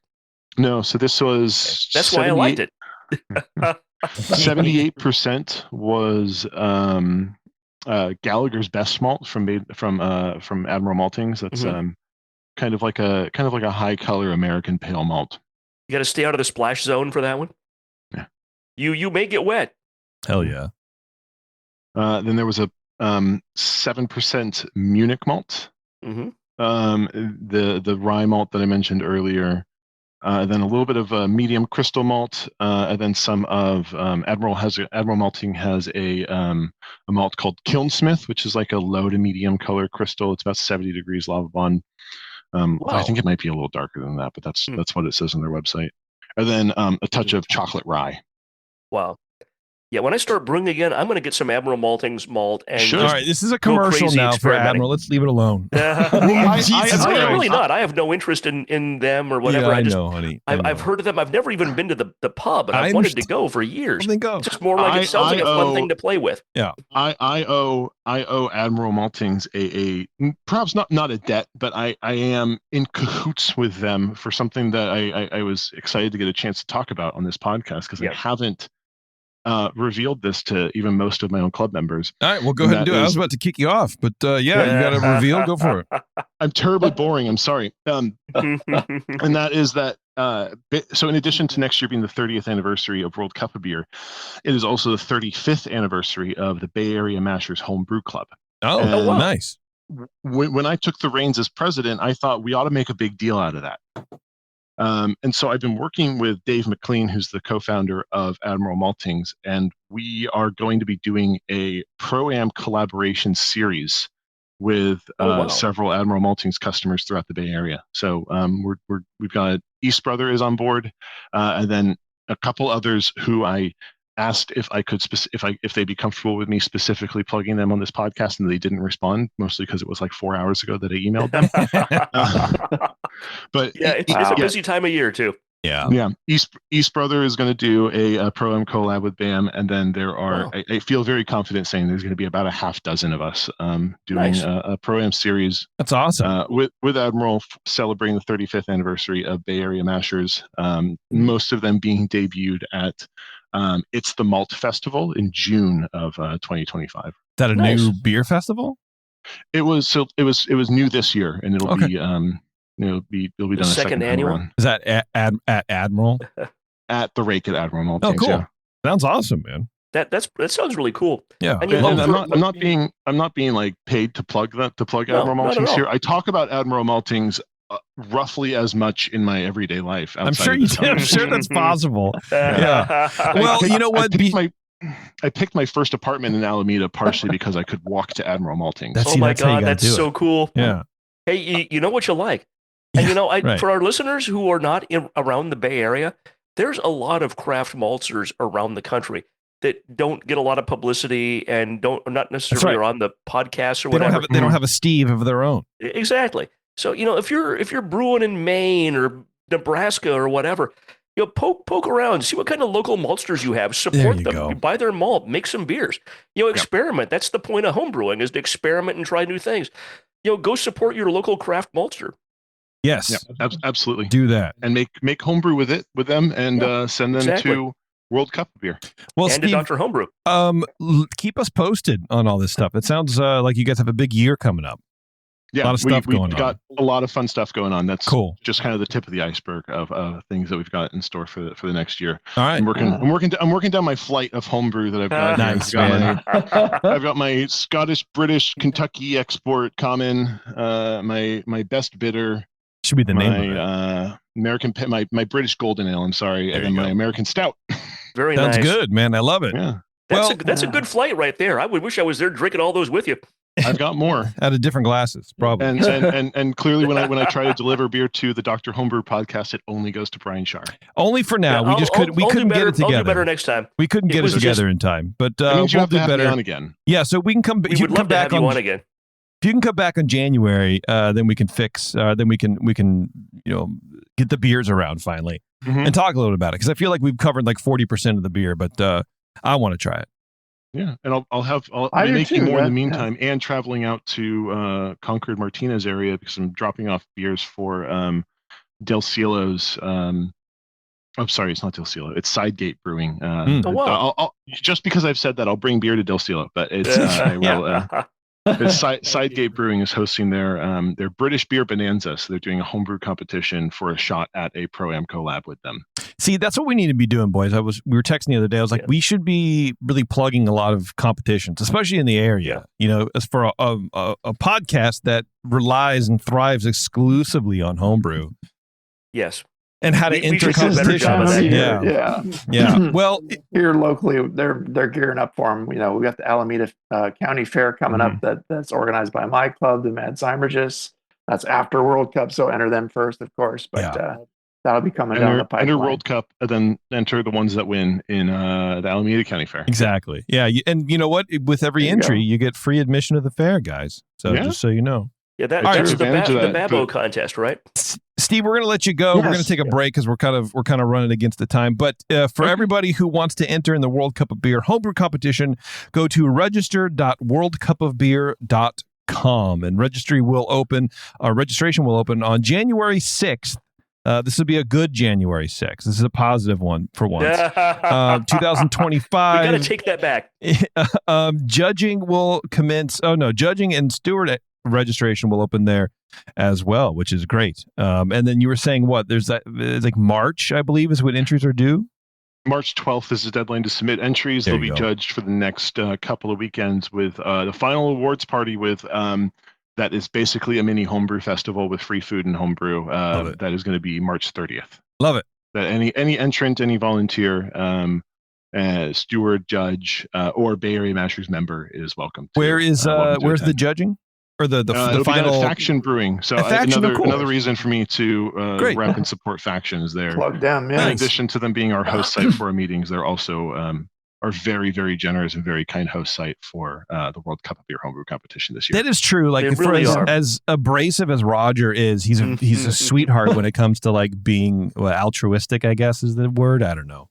No, so this was. That's why I liked it. 78% was Gallagher's Best Malt from Admiral Maltings. That's kind of like a high color American pale malt. You got to stay out of the splash zone for that one. Yeah. You may get wet. Hell yeah. Then there was a 7% Munich malt. Mm-hmm. The rye malt that I mentioned earlier. Then a little bit of a medium crystal malt, and then some of Admiral Malting has a malt called Kilnsmith, which is like a low to medium color crystal. It's about 70 degrees lava bond. Wow. I think it might be a little darker than that, but that's what it says on their website. And then a touch of chocolate rye. Wow. Yeah, when I start brewing again, I'm going to get some Admiral Malting's malt. And all right, this is a commercial now for Admiral. Let's leave it alone. Really not. I have no interest in them or whatever. Yeah, I know, honey. I've heard of them. I've never even been to the pub, and I've wanted to go for years. Go. It's just more like it sounds like a fun thing to play with. Yeah. I owe Admiral Maltings a perhaps not a debt, but I am in cahoots with them for something that I was excited to get a chance to talk about on this podcast because I haven't revealed this to even most of my own club members. All right, well, go ahead and do it. I was about to kick you off, but you got to reveal. Go for it. I'm terribly boring. I'm sorry. And that is that. So in addition to next year being the 30th anniversary of World Cup of Beer, it is also the 35th anniversary of the Bay Area Mashers Homebrew Club. Oh, wow. Nice. When I took the reins as president, I thought we ought to make a big deal out of that. And so I've been working with Dave McLean, who's the co-founder of Admiral Maltings, and we are going to be doing a Pro-Am collaboration series with wow. several Admiral Maltings customers throughout the Bay Area. So we've got East Brother is on board, and then a couple others who I asked if I could if they'd be comfortable with me specifically plugging them on this podcast, and they didn't respond, mostly because it was like 4 hours ago that I emailed them. But yeah, it's a busy time of year too. Yeah. East Brother is going to do a Pro-Am collab with BAM, and then there are. Wow. I feel very confident saying there's going to be about a half dozen of us doing a Pro-Am series. That's awesome. With Admiral celebrating the 35th anniversary of Bay Area Mashers. Most of them being debuted at It's the Malt Festival in June of 2025. Is that a new beer festival? It was new this year, and it'll be it'll be done a second annual run. Is that at Admiral? At the Rake at Admiral Maltings. Oh, cool. Yeah. Sounds awesome, man. That sounds really cool. Yeah. And I'm not being like paid to plug Admiral Maltings here. I talk about Admiral Maltings roughly as much in my everyday life. I'm sure you do. I'm sure that's possible. Yeah. Well, you know what? I picked my first apartment in Alameda partially because I could walk to Admiral Maltings. Oh my God, that's so cool. Yeah. Hey, you know what you like. And for our listeners who are not around the Bay Area, there's a lot of craft maltsters around the country that don't get a lot of publicity and not necessarily are on the podcast or whatever. They don't have a Steve of their own. Exactly. So if you're brewing in Maine or Nebraska or whatever, poke around, see what kind of local maltsters you have. Support them. You buy their malt, make some beers. Experiment. That's the point of homebrewing, is to experiment and try new things. Go support your local craft maltster. Yes, absolutely. Do that and make homebrew with them, and send them to World Cup beer. Well, and Steve, to Dr. Homebrew. Keep us posted on all this stuff. It sounds like you guys have a big year coming up. Yeah, a lot of stuff going on. We've got a lot of fun stuff going on. That's cool. Just kind of the tip of the iceberg of things that we've got in store for the next year. All right, I'm working down my flight of homebrew that I've got. Nice, I've got my Scottish, British, Kentucky export common. My best bitter. Should be the name of it. American my British golden ale. I'm sorry, and then my American stout. Very Sounds nice. good, man. I love it. Yeah. That's a good flight right there. I would wish I was there drinking all those with you. I've got more out of different glasses, probably. And clearly, when I try to deliver beer to the Dr. Homebrew podcast, it only goes to Brian Shar. Only for now. We couldn't get it together. I'll do better next time. We couldn't get it together in time, but we'll do better on again. Yeah, so we can come. We would love to have you on again. If you can come back in January, then we can fix. Then we can get the beers around finally and talk a little about it, because I feel like we've covered like 40% of the beer, but I want to try it. Yeah, and I'll be making more in the meantime, and traveling out to Concord Martinez area, because I'm dropping off beers for Del Cielo's. I'm sorry, it's not Del Cielo. It's Sidegate Brewing. Oh, wow. I'll just because I've said that, I'll bring beer to Del Cielo, but it's I will. Sidegate Brewing is hosting their British Beer Bonanza, so they're doing a homebrew competition for a shot at a Pro-Am collab with them. See, that's what we need to be doing, boys. We were texting the other day. I was like, we should be really plugging a lot of competitions, especially in the area. As for a podcast that relies and thrives exclusively on homebrew. Yes. And how to enter competitions. Yeah. Well, here locally, they're gearing up for them. We got the Alameda County Fair coming up that's organized by my club, the Mad Zymurgus. That's after World Cup, so enter them first, of course. But that'll be coming down the pipeline. Enter World Cup, and then enter the ones that win in the Alameda County Fair. Exactly. Yeah, and you know what? With every entry, you get free admission to the fair, guys. So just so you know. Yeah, that's the Babbo contest, right? Steve, we're going to let you go. Yes. We're going to take a break because we're kind of running against the time. But for everybody who wants to enter in the World Cup of Beer homebrew competition, go to register.worldcupofbeer.com, and registration will open on January 6th. This will be a good January 6th. This is a positive one for once. 2025. We got to take that back. Judging will commence. Oh no, judging and steward registration will open there as well, which is great. And then you were saying what? There's it's like March, I believe, is when entries are due. March 12th is the deadline to submit entries. They'll be judged for the next couple of weekends with the final awards party with that is basically a mini homebrew festival with free food and homebrew. That is going to be March 30th. Love it. That any entrant, any volunteer, steward, judge, or Bay Area Mashers member is welcome. Where's the judging? or the it'll final be done at Faction Brewing. So Faction, cool. another reason for me to rep and support Faction is there. Plug them, yeah. In addition to them being our host site for our meetings, they're also are very, very generous and very kind host site for the World Cup of Beer Homebrew competition this year. That is true. Like, really as abrasive as Roger is, he's a sweetheart when it comes to like being altruistic, I guess is the word. I don't know.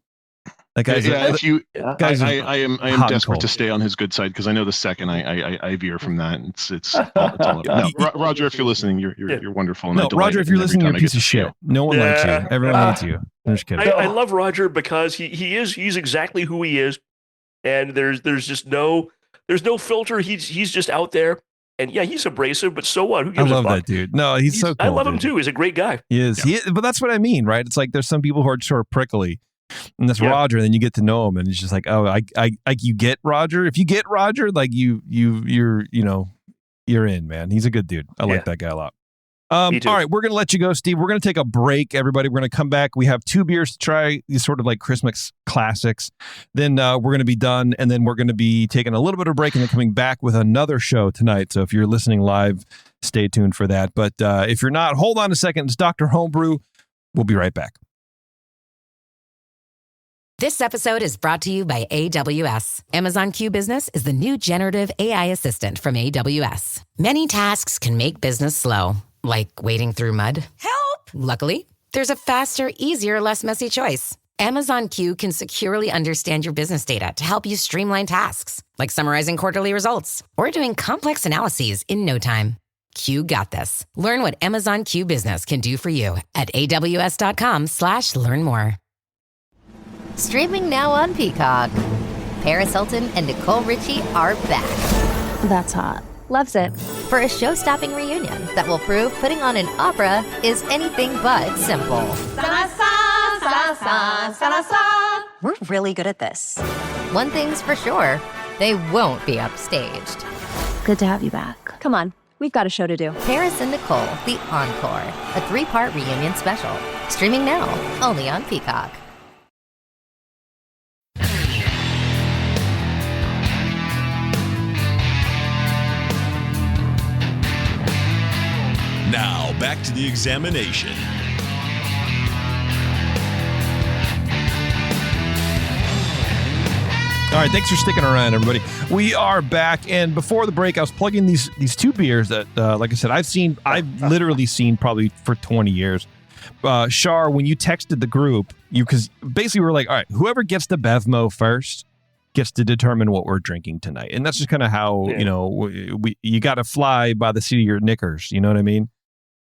Like, I am desperate to stay on his good side because I know the second I veer from that, it's all no, Roger, if you're listening, you're wonderful. No, Roger, if you're listening, you're a piece of shit. No one likes you. Everyone hates you. I'm just kidding. I love Roger because he's exactly who he is, and there's just no filter. He's just out there, and yeah, he's abrasive, but so what? Who gives I love a fuck? that dude. No, he's so cool. I love dude. him too. He's a great guy. He is. Yeah. But that's what I mean, right? It's like there's some people who are sort of prickly. And that's Roger, and then you get to know him, and it's just like, oh, I you get Roger. If you get Roger, like you're in, man. He's a good dude. I like that guy a lot. All right, we're gonna let you go, Steve. We're gonna take a break, everybody. We're gonna come back. We have 2 beers to try, these sort of like Christmas classics. Then we're gonna be done, and then we're gonna be taking a little bit of a break, and then coming back with another show tonight. So if you're listening live, stay tuned for that. But if you're not, hold on a second. It's Dr. Homebrew. We'll be right back. This episode is brought to you by AWS. Amazon Q Business is the new generative AI assistant from AWS. Many tasks can make business slow, like wading through mud. Help! Luckily, there's a faster, easier, less messy choice. Amazon Q can securely understand your business data to help you streamline tasks, like summarizing quarterly results or doing complex analyses in no time. Q got this. Learn what Amazon Q Business can do for you at aws.com/learn more. Streaming now on Peacock. Paris Hilton and Nicole Richie are back. That's hot. Loves it. For a show-stopping reunion that will prove putting on an opera is anything but simple. We're really good at this. One thing's for sure, they won't be upstaged. Good to have you back. Come on, we've got a show to do. Paris and Nicole, The Encore, a 3-part reunion special. Streaming now, only on Peacock. Now, back to the examination. All right, thanks for sticking around, everybody. We are back, and before the break, I was plugging these 2 beers that, like I said, I've literally seen probably for 20 years. Shar, when you texted the group, because basically we're like, all right, whoever gets the Bevmo first gets to determine what we're drinking tonight, and that's just kind of how you got to fly by the seat of your knickers. You know what I mean?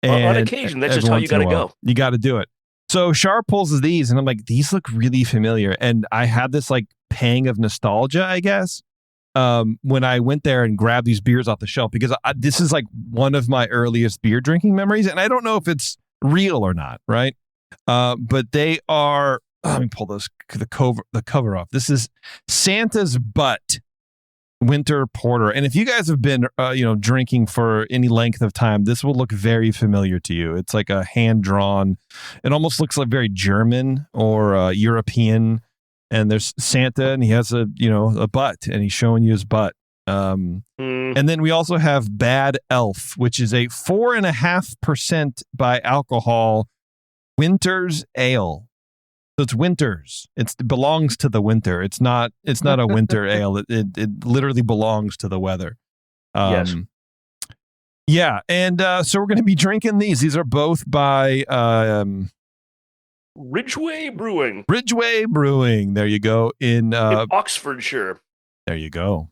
And on occasion, that's just how you got to go. You got to do it. So Shar pulls these, and I'm like, these look really familiar. And I had this like pang of nostalgia, I guess, when I went there and grabbed these beers off the shelf, because this is like one of my earliest beer drinking memories. And I don't know if it's real or not, right? But they are, let me pull the cover off. This is Santa's Butt Winter Porter. And if you guys have been, drinking for any length of time, this will look very familiar to you. It's like a hand-drawn, it almost looks like very German or European. And there's Santa, and he has a butt, and he's showing you his butt. And then we also have Bad Elf, which is a 4.5% by alcohol Winter's Ale. So it's winters. It belongs to the winter. It's not a winter ale. It literally belongs to the weather. Yes. Yeah, and so we're going to be drinking these. These are both by Ridgeway Brewing. Ridgeway Brewing. There you go. In Oxfordshire. There you go.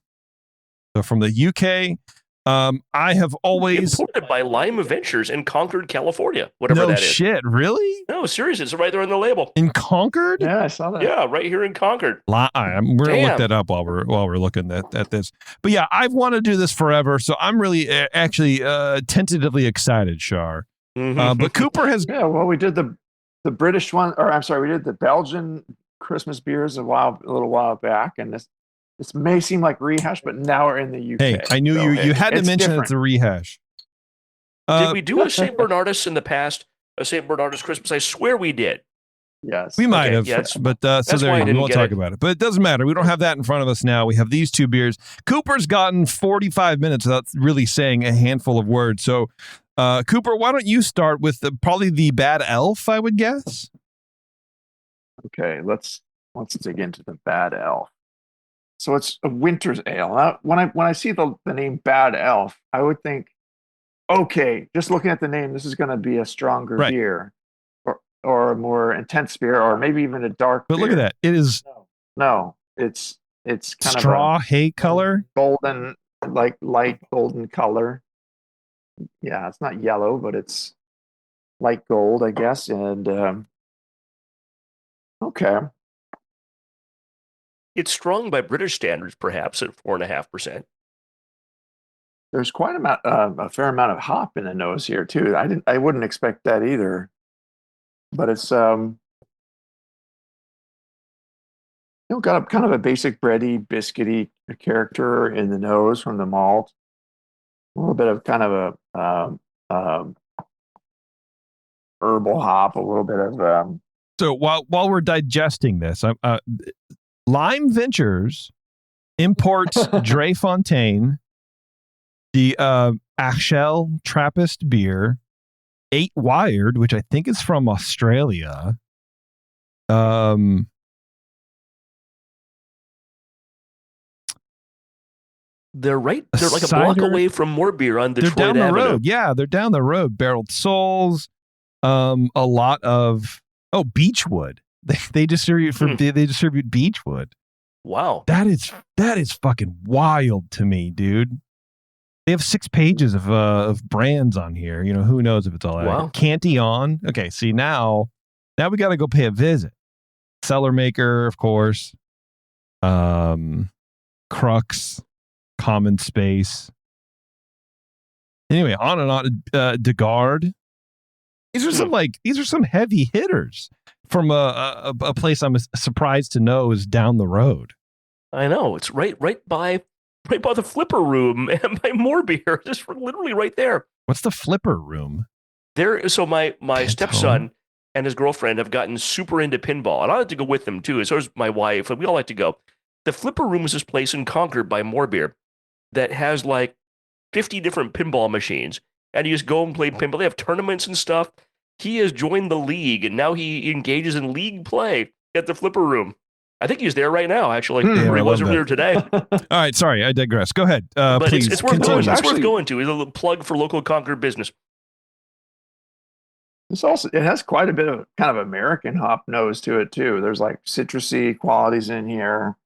So from the UK. I have always imported by Lima Ventures in Concord, California. Whatever that is. No shit, really? No, seriously, it's right there on the label. In Concord? Yeah, I saw that. Yeah, right here in Concord. We're gonna look that up while we're looking at this. But yeah, I've wanted to do this forever, so I'm really actually tentatively excited, Shar. But Cooper has well, we did the British one, or I'm sorry, we did the Belgian Christmas beers a little while back, and this may seem like rehash, but now we're in the UK. Hey, I knew you had to mention it's a rehash. Did we do a St. Bernardus in the past? A St. Bernardus Christmas? I swear we did. Yes. We might have, yeah, but so there you go. We won't talk about it. But it doesn't matter. We don't have that in front of us now. We have these two beers. Cooper's gotten 45 minutes without really saying a handful of words. So, Cooper, why don't you start with probably the Bad Elf, I would guess? Okay, let's dig into the Bad Elf. So it's a winter's ale. When I see the name Bad Elf, I would think, okay, just looking at the name, this is going to be a stronger beer, or a more intense beer, or maybe even a dark. But look at that! It is it's kind straw of hay color, golden, like light golden color. Yeah, it's not yellow, but it's light gold, I guess. And okay. It's strong by British standards, perhaps at 4.5%. There's quite a fair amount of hop in the nose here too. I wouldn't expect that either, but it's got a kind of a basic bready, biscuity character in the nose from the malt. A little bit of kind of a herbal hop, a little bit of. So while we're digesting this, Lime Ventures imports Dre Fontaine, the Achel Trappist beer, 8 Wired, which I think is from Australia. They're like a block away from more beer on Detroit Avenue. They're down the road. Yeah, they're down the road. Barreled Souls, a lot of Beechwood. They distribute they distribute Beechwood. Wow. That is fucking wild to me, dude. They have 6 pages of brands on here. You know, who knows if it's all wow. Cantillon. Okay, see now we got to go pay a visit. Cellar Maker, of course. Crux, Common Space. Anyway, on and on. DeGard. These are some heavy hitters from a place I'm surprised to know is down the road. I know, it's right by the Flipper Room and by more beer, just literally right there. What's the Flipper Room? So my stepson and his girlfriend have gotten super into pinball, and I like to go with them too. So does my wife, and we all like to go. The Flipper Room is this place in Concord by More Beer that has like 50 different pinball machines, and you just go and play pinball. They have tournaments and stuff. He has joined the league, and now he engages in league play at the Flipper Room. I think he's there right now, actually. Or he was earlier today. All right, sorry, I digress. Go ahead. But please. It's worth going. It's worth going to. It's a little plug for local Concord business. It has quite a bit of kind of American hop nose to it too. There's like citrusy qualities in here.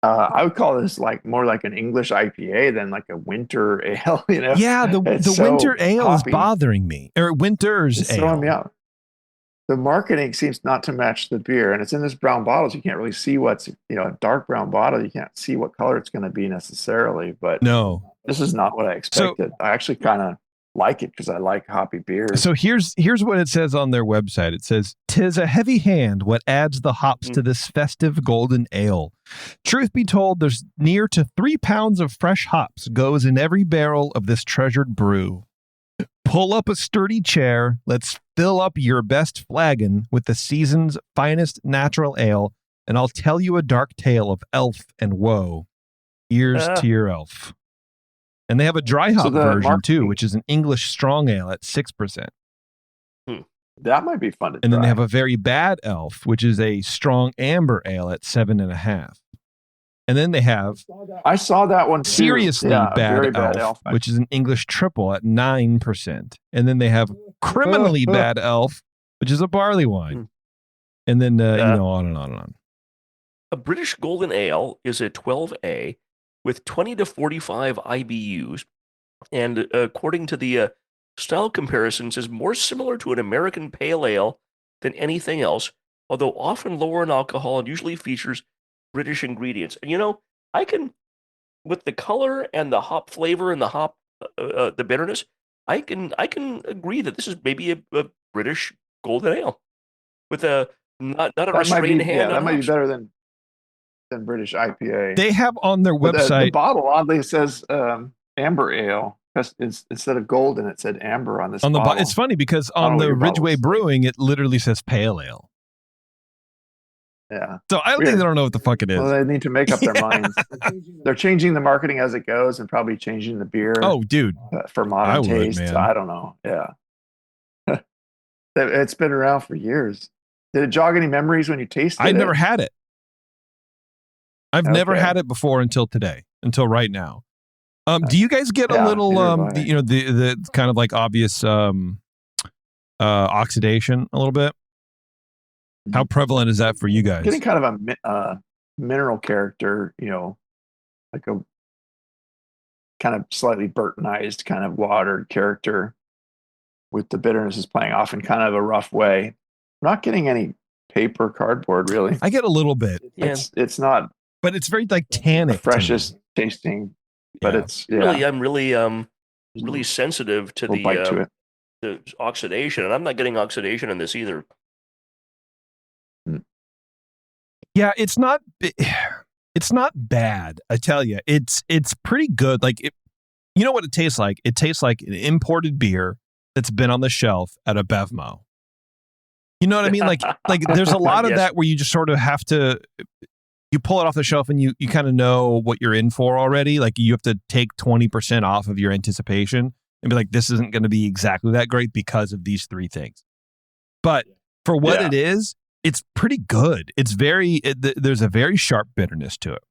I would call this more like an English IPA than like a winter ale. You know? Yeah, the winter ale is bothering me. Or winter's ale. Throwing me out. The marketing seems not to match the beer, and it's in this brown bottle, so you can't really see what's a dark brown bottle. You can't see what color it's going to be necessarily. But no, this is not what I expected. I actually kind of like it because I like hoppy beers. So here's what it says on their website. It says, "'Tis a heavy hand what adds the hops to this festive golden ale. Truth be told, there's near to 3 pounds of fresh hops goes in every barrel of this treasured brew. Pull up a sturdy chair. Let's fill up your best flagon with the season's finest natural ale, and I'll tell you a dark tale of elf and woe. Ears to your elf." And they have a dry hop version too, which is an English strong ale at 6%. That might be fun to try. And then they have a very bad elf, which is a strong amber ale at 7.5%. And then they have I saw that one too. Seriously bad elf, which is an English triple at 9%. And then they have criminally bad elf, which is a barley wine. And then on and on and on. A British Golden Ale is a 12A with 20 to 45 IBUs, and according to the style comparisons, is more similar to an American pale ale than anything else, although often lower in alcohol and usually features British ingredients. And I can, with the color and the hop flavor and the hop, the bitterness, I can agree that this is maybe a British Golden Ale with a not a restrained hand. Yeah, that might be better than British IPA. They have on their website. The bottle oddly says amber ale. Instead of golden, it said amber on this bottle. It's funny because on the Ridgeway Brewing, it literally says pale ale. Yeah. So I don't think they don't know what the fuck it is. Well, they need to make up their minds. They're changing the marketing as it goes, and probably changing the beer. Oh, dude, for modern taste. man. I don't know. Yeah. It's been around for years. Did it jog any memories when you tasted it? I've never had it. I've never had it before until today, until right now. Do you guys get a little, the kind of like obvious oxidation a little bit? How prevalent is that for you guys? Getting kind of a mineral character, like a kind of slightly Burtonized, kind of watered character, with the bitterness is playing off in kind of a rough way. I'm not getting any paper cardboard, really. I get a little bit. It's not, but it's very like tannic, freshest tasting. But it's I'm really sensitive to the oxidation, and I'm not getting oxidation in this either. Yeah, it's not bad. I tell you, it's pretty good. Like, you know what it tastes like? It tastes like an imported beer that's been on the shelf at a Bevmo. You know what I mean? Like there's a lot of that where you just sort of have to, you pull it off the shelf and you kind of know what you're in for already. Like, you have to take 20% off of your anticipation and be like, this isn't going to be exactly that great because of these three things. But for what it is, it's pretty good. It's there's a very sharp bitterness to it,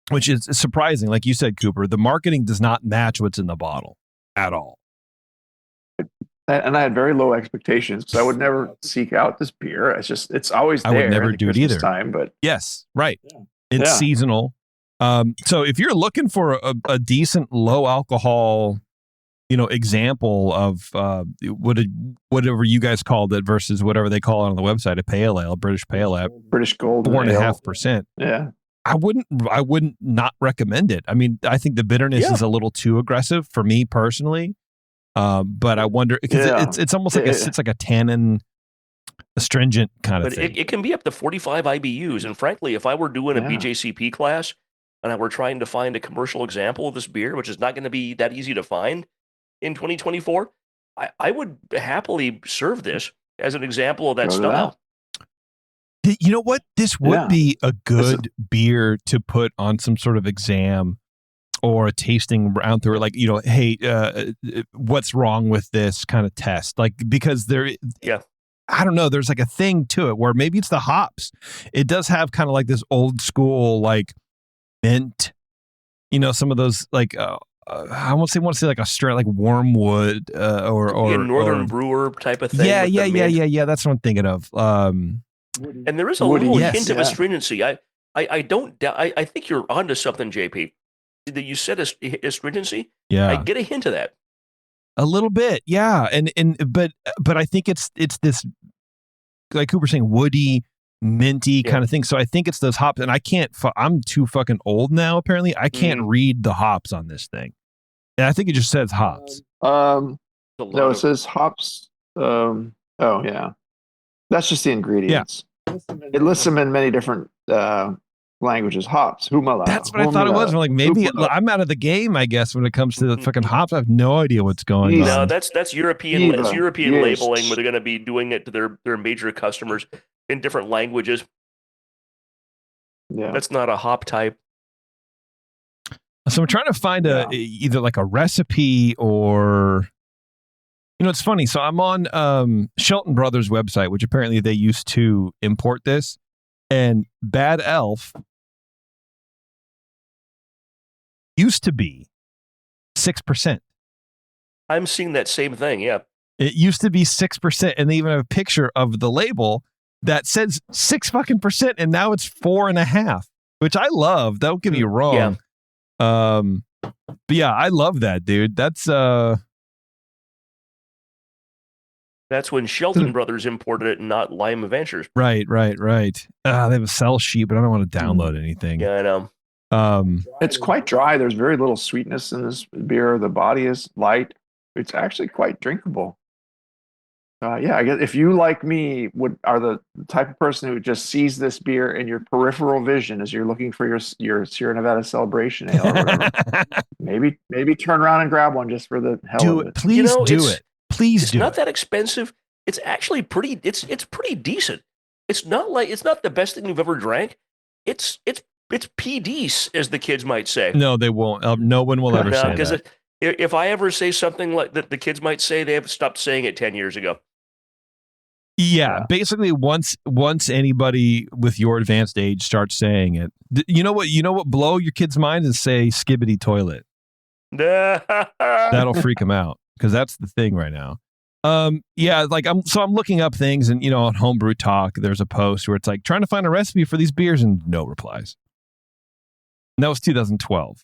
which is surprising. Like you said, Cooper, the marketing does not match what's in the bottle at all. And I had very low expectations, because I would never seek out this beer. It's always there. I would never do it either. Time, but yes, right. It's seasonal. So if you're looking for a decent low alcohol, example of whatever you guys called it versus whatever they call it on the website, a pale ale, British pale ale, British Gold, 4.5%. Yeah. I wouldn't not recommend it. I mean, I think the bitterness is a little too aggressive for me personally. But I wonder, because it's almost like it's like a tannin astringent kind of thing. But it can be up to 45 IBUs. And frankly, if I were doing a BJCP class and I were trying to find a commercial example of this beer, which is not going to be that easy to find in 2024, I would happily serve this as an example of that style. You know what? This would be a good beer to put on some sort of exam or a tasting round through, like, hey, what's wrong with this kind of test? Like, because I don't know, there's like a thing to it where maybe it's the hops. It does have kind of like this old school, like mint, some of those, like, I want to say like a straight, like wormwood, or Northern brewer type of thing. Yeah. That's what I'm thinking of. And there is a little hint of astringency. I think you're onto something, JP. That you said astringency. Yeah, I get a hint of that. A little bit, yeah, but I think it's this, like Cooper saying, woody, minty kind of thing. So I think it's those hops, and I'm too fucking old now. Apparently, I can't read the hops on this thing, and I think it just says hops. No, it says hops. Oh yeah, that's just the ingredients. Yeah. It lists them in many different languages. Hops, humala. That's what I thought it was. I'm like, maybe I'm out of the game, I guess, when it comes to the fucking hops. I have no idea what's going on. No, that's European. It's European labeling, where they're going to be doing it to their major customers in different languages. Yeah, that's not a hop type. So I'm trying to find either like a recipe or, it's funny. So I'm on Shelton Brothers website, which apparently they used to import this. And Bad Elf used to be 6%. I'm seeing that same thing. Yeah. It used to be 6%. And they even have a picture of the label that says 6% and now it's 4.5%, which I love. Don't get me wrong. Yeah. But yeah, I love that, dude. That's when Shelton Brothers imported it and not Lime Adventures. Right. They have a sell sheet, but I don't want to download anything. Yeah, I know. It's quite dry. There's very little sweetness in this beer. The body is light. It's actually quite drinkable. I guess if you, like me, are the type of person who just sees this beer in your peripheral vision as you're looking for your Sierra Nevada Celebration Ale or whatever, maybe turn around and grab one just for the hell of it. Please do it. Please it's do not it. that expensive. It's actually pretty. It's pretty decent. it's not the best thing you've ever drank. It's PDs, as the kids might say. No, they won't. No one will ever say that. If I ever say something like that, the kids might say, they have stopped saying it 10 years ago. Yeah, basically, once anybody with your advanced age starts saying it, you know what blow your kid's mind is say skibbity toilet. That'll freak them out because that's the thing right now. Yeah, like I'm looking up things, and on Homebrew Talk, there's a post where it's like trying to find a recipe for these beers and no replies. And that was 2012.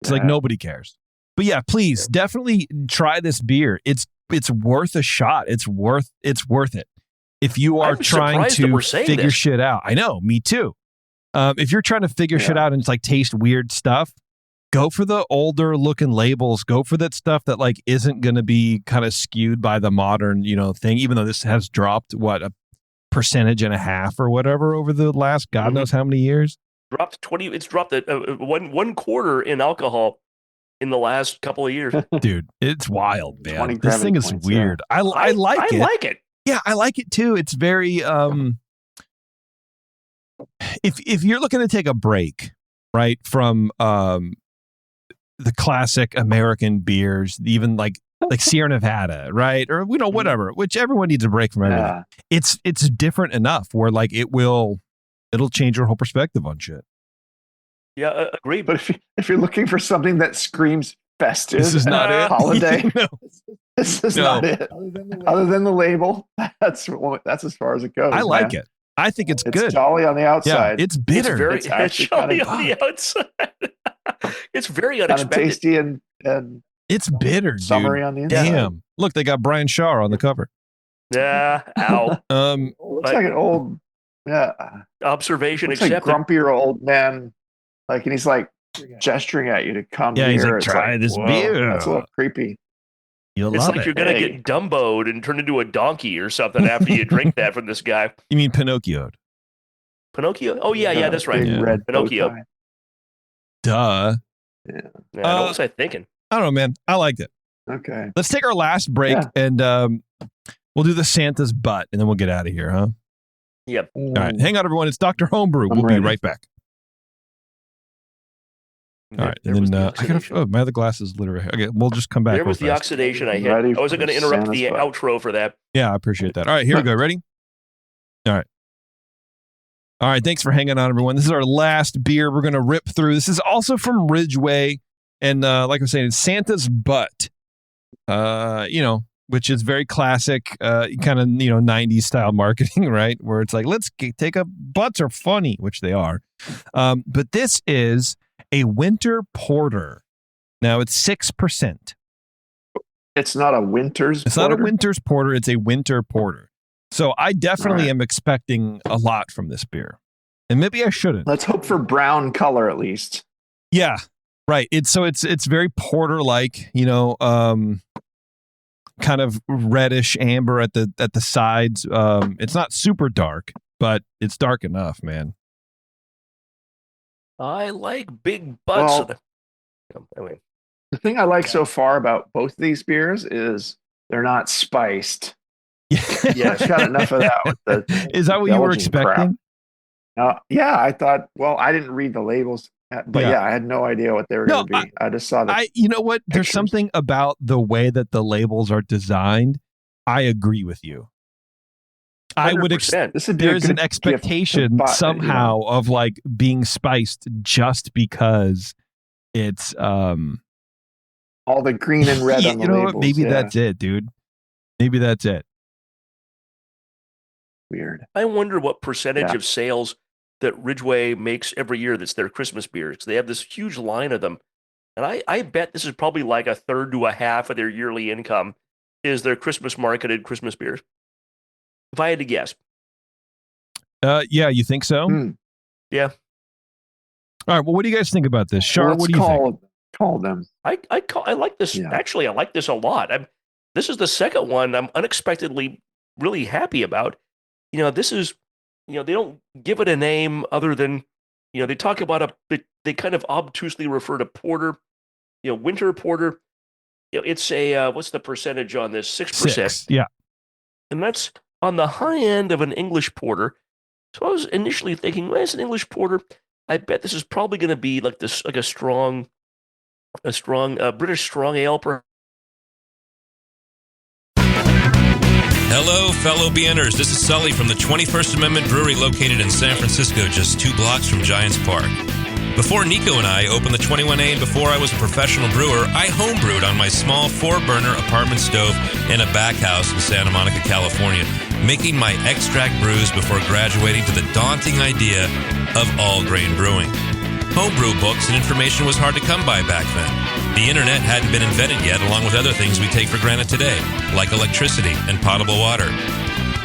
It's like nobody cares. But yeah, please definitely try this beer. It's worth a shot. It's worth it. If you are trying to figure shit out. I know, me too. If you're trying to figure shit out and it's like taste weird stuff, go for the older looking labels. Go for that stuff that like isn't going to be kind of skewed by the modern, thing, even though this has dropped a 1.5% or whatever over the last God knows how many years. It's dropped one quarter in alcohol in the last couple of years. Dude, it's wild, man. This thing is weird. Yeah. I like it. I like it. Yeah, I like it too. It's very if you're looking to take a break, right, from the classic American beers, even like Sierra Nevada, right? Or whatever, which everyone needs a break from everything. Yeah. It's different enough where like it'll change your whole perspective on shit. Yeah, agreed. But if you're looking for something that screams festive, this is not it. Holiday. No. This is not it. Other than the label, that's as far as it goes. I like it. I think it's good. It's jolly on the outside. Yeah, it's bitter. It's jolly on the outside. It's very unexpected. Kind of tasty and it's bitter. Summery dude. on the inside. Damn! Look, they got Brian Shaw on the cover. Yeah. Ow. Looks like an old. Yeah. Observation looks accepted. Like grumpier old man. Like, and he's like gesturing at you to come here. He's like, try this beer. That's a little creepy. You'll it's love like it. You're going to get Dumbo'd and turn into a donkey or something after you drink that from this guy. You mean Pinocchio'd? Pinocchio? Oh, yeah, that's right. Yeah. Red Pinocchio. Duh. Yeah. What was I thinking? I don't know, man. I liked it. Okay. Let's take our last break and we'll do the Santa's butt and then we'll get out of here, huh? Yep. All right. Hang on, everyone. It's Dr. Homebrew. We'll be right back. All right, and then my other glass is literally okay. We'll just come back. There was the oxidation I hit. I wasn't going to interrupt the outro for that. Yeah, I appreciate that. All right, here we go. Ready? All right. Thanks for hanging on, everyone. This is our last beer we're going to rip through. This is also from Ridgeway, and like I was saying, it's Santa's Butt. Which is very classic, kind of 90s style marketing, right? Where it's like, let's take up butts are funny, which they are. But this is a winter porter. Now it's 6%. It's not a winter's It's porter? not a winter's porter. It's a winter porter. So I definitely am expecting a lot from this beer. And maybe I shouldn't. Let's hope for brown color at least. Yeah, right. It's very porter-like, kind of reddish amber at the sides. It's not super dark, but it's dark enough, man. I like big butts. Anyway. The thing I like so far about both of these beers is they're not spiced. Yeah, I've got enough of that. With the is that what you were expecting? Yeah, I thought. Well, I didn't read the labels, but I had no idea what they were going to be. I just saw that. You know what? There's something about the way that the labels are designed. I agree with you. 100%. I would there's an expectation somehow of like being spiced just because it's all the green and red on the labels. What? Maybe that's it, dude. Maybe that's it. Weird. I wonder what percentage of sales that Ridgeway makes every year that's their Christmas beers. They have this huge line of them. And I bet this is probably like a third to a half of their yearly income is their Christmas marketed Christmas beers. If I had to guess. Yeah, you think so? Yeah. All right. Well, what do you guys think about this? Shar, what do you think? Call them. I like this. Yeah. Actually, I like this a lot. This is the second one I'm unexpectedly really happy about. This is, they don't give it a name other than, they talk about they kind of obtusely refer to porter, winter porter. It's a, what's the percentage on this? 6%. Yeah. And that's on the high end of an English porter. So I was initially thinking, well, it's an English porter. I bet this is probably going to be like this, like a strong British strong ale. Hello, fellow BNers. This is Sully from the 21st Amendment Brewery located in San Francisco, just 2 blocks from Giants Park. Before Nico and I opened the 21A and before I was a professional brewer, I homebrewed on my small 4-burner apartment stove in a back house in Santa Monica, California, making my extract brews before graduating to the daunting idea of all-grain brewing. Homebrew books and information was hard to come by back then. The internet hadn't been invented yet, along with other things we take for granted today, like electricity and potable water.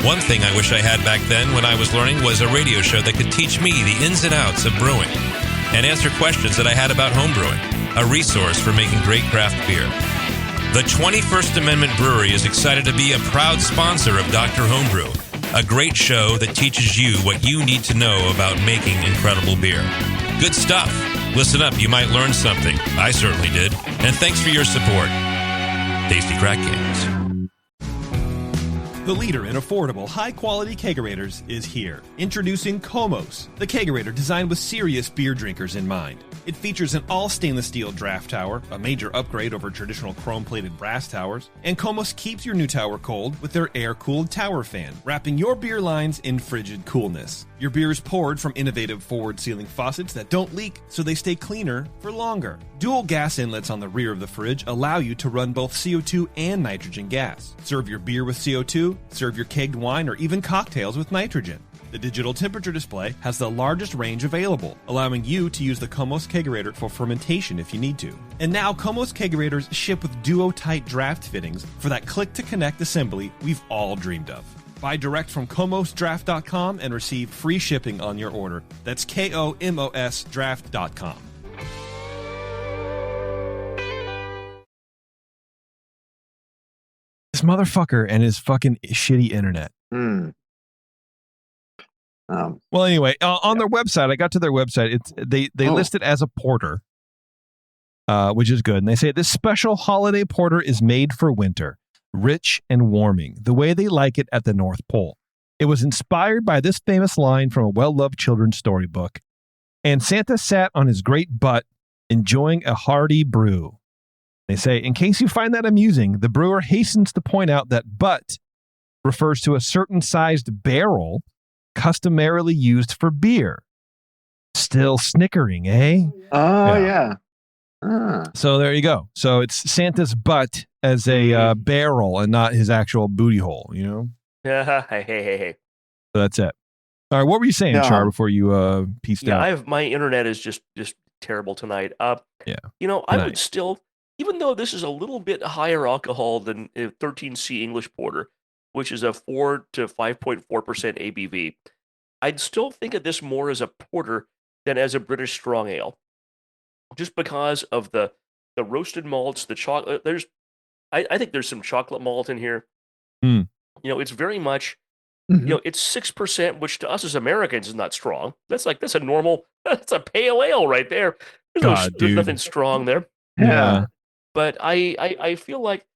One thing I wish I had back then when I was learning was a radio show that could teach me the ins and outs of brewing and answer questions that I had about homebrewing, a resource for making great craft beer. The 21st Amendment Brewery is excited to be a proud sponsor of Dr. Homebrew, a great show that teaches you what you need to know about making incredible beer. Good stuff. Listen up, you might learn something. I certainly did. And thanks for your support. Tasty Crack Games. The leader in affordable, high-quality kegerators is here. Introducing Komos, the kegerator designed with serious beer drinkers in mind. It features an all-stainless steel draft tower, a major upgrade over traditional chrome-plated brass towers, and Komos keeps your new tower cold with their air-cooled tower fan, wrapping your beer lines in frigid coolness. Your beer is poured from innovative forward-sealing faucets that don't leak, so they stay cleaner for longer. Dual gas inlets on the rear of the fridge allow you to run both CO2 and nitrogen gas. Serve your beer with CO2, serve your kegged wine, or even cocktails with nitrogen. The digital temperature display has the largest range available, allowing you to use the Komos Kegerator for fermentation if you need to. And now Komos Kegerators ship with duo-tight draft fittings for that click-to-connect assembly we've all dreamed of. Buy direct from KomosDraft.com and receive free shipping on your order. That's KOMOS Draft.com. This motherfucker and his fucking shitty internet. Well, anyway, on their website, I got to their website. They list it as a porter, which is good. And they say this special holiday porter is made for winter, rich and warming, the way they like it at the North Pole. It was inspired by this famous line from a well-loved children's storybook. And Santa sat on his great butt, enjoying a hearty brew. They say, in case you find that amusing, the brewer hastens to point out that butt refers to a certain sized barrel customarily used for beer. Still snickering, eh? Oh, yeah. So there you go. So it's Santa's butt as a barrel and not his actual booty hole, you know? Yeah, hey. So that's it. All right, what were you saying, Char, before you pieced out? Yeah, my internet is just terrible tonight. Yeah. You know, I would still, even though this is a little bit higher alcohol than 13C English Porter, which is a 4 to 5.4% ABV, I'd still think of this more as a porter than as a British strong ale, just because of the roasted malts, the chocolate. I think there's some chocolate malt in here. You know, it's very much, you know, it's 6%, which to us as Americans is not strong. That's a normal, that's a pale ale right there. There's nothing strong there. Yeah. But I feel like,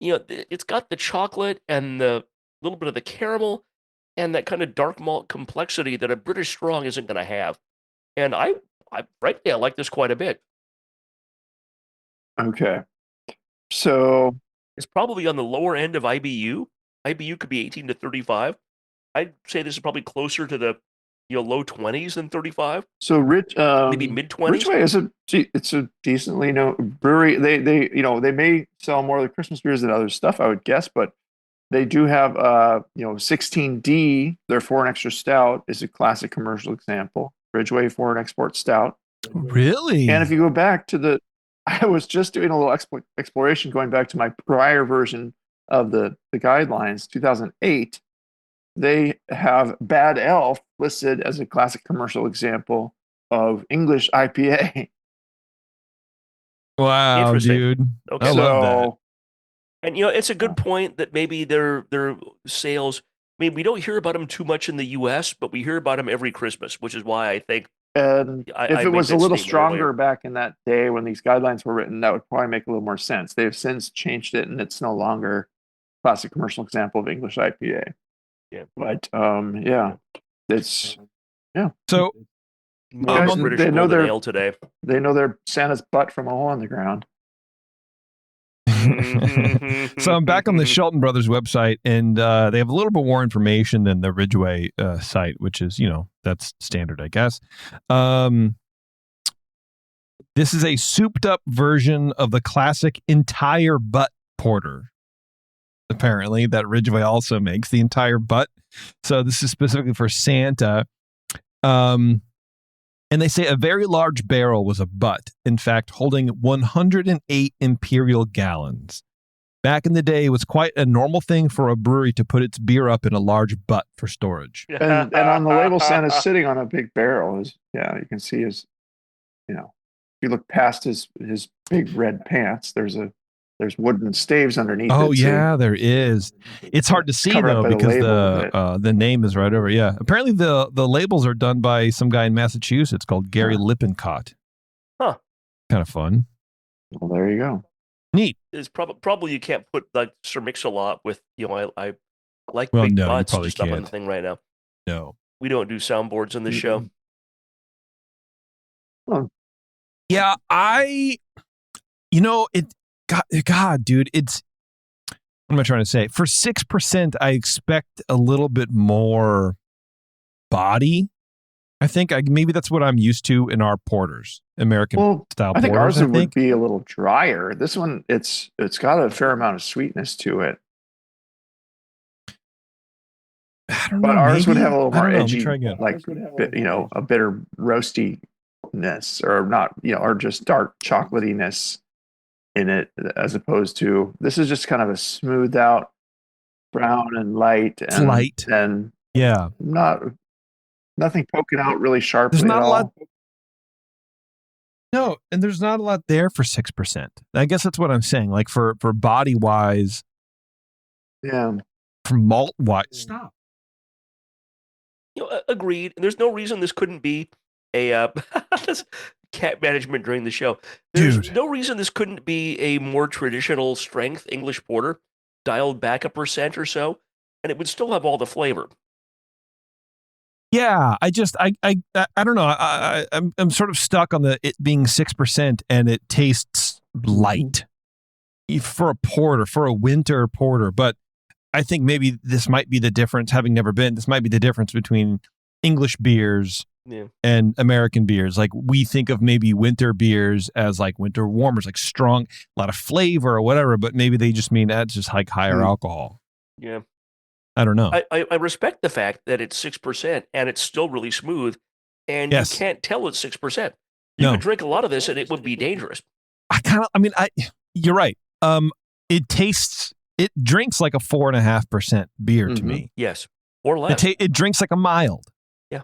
you know, it's got the chocolate and the little bit of the caramel and that kind of dark malt complexity that a British strong isn't going to have. And I frankly, I like this quite a bit. Okay. So it's probably on the lower end of IBU. IBU could be 18 to 35. I'd say this is probably closer to the low 20s than 35. So maybe mid 20s. Ridgeway it's a decently known brewery. They they may sell more of the Christmas beers than other stuff, I would guess, but they do have 16D, their foreign extra stout is a classic commercial example. Ridgeway foreign export stout. Really? And if you go back to I was just doing a little exploration going back to my prior version of the guidelines, 2008. They have Bad Elf listed as a classic commercial example of English IPA. Wow, dude. Okay. I love that. And it's a good point that maybe their sales, I mean, we don't hear about them too much in the US, but we hear about them every Christmas, which is why I think if it was a little stronger back in that day when these guidelines were written, that would probably make a little more sense. They've since changed it and it's no longer classic commercial example of English IPA. Yeah. But it's So guys, British they know golden their ale today. They know their Santa's butt from a hole in the ground. So I'm back on the Shelton Brothers website, and they have a little bit more information than the Ridgeway site, which is, that's standard, I guess. This is a souped up version of the classic entire butt porter, apparently, that Ridgeway also makes, the entire butt. So this is specifically for Santa. And they say a very large barrel was a butt, in fact, holding 108 imperial gallons. Back in the day, it was quite a normal thing for a brewery to put its beer up in a large butt for storage. And on the label, Santa's sitting on a big barrel. You can see his, if you look past his big red pants, there's wooden staves underneath. Oh, yeah, there is. It's hard to see, though, because the name is right over. Yeah. Apparently, the labels are done by some guy in Massachusetts called Gary Lippincott. Huh. Kind of fun. Well, there you go. Neat. It's probably you can't put like Sir Mix-a-Lot with, I like well, big no, butts. you probably Just not on can't. the thing right now. No. We don't do soundboards on this show. Well, yeah, God, dude, what am I trying to say? For 6%, I expect a little bit more body. I think maybe that's what I'm used to in our porters, American style I think porters. ours would be a little drier. This one, it's got a fair amount of sweetness to it. I don't but know, ours would maybe? have a little I more don't know. edgy, Let me try again. like a bitter roastiness, or not, or just dark chocolatiness in it, as opposed to this is just kind of a smoothed out brown and light and yeah, nothing poking out really sharply. There's not at a all. lot. No, and there's not a lot there for 6%. I guess that's what I'm saying. Like for body wise, yeah, for malt wise, stop. Agreed. There's no reason this couldn't be a this cat management during the show. There's no reason this couldn't be a more traditional strength English porter, dialed back a percent or so, and it would still have all the flavor. Yeah, I don't know. I'm sort of stuck on it being 6% and it tastes light for a porter, for a winter porter. But I think maybe this might be the difference. Having never been, this might be the difference between English beers and American beers. Like we think of maybe winter beers as like winter warmers, like strong, a lot of flavor or whatever. But maybe they just mean that's just like higher alcohol. Yeah. I don't know. I respect the fact that it's 6% and it's still really smooth, and you can't tell it's 6%. You could drink a lot of this and it would be dangerous. You're right. It drinks like a 4.5% beer to me. Yes, or less. It drinks like a mild. Yeah,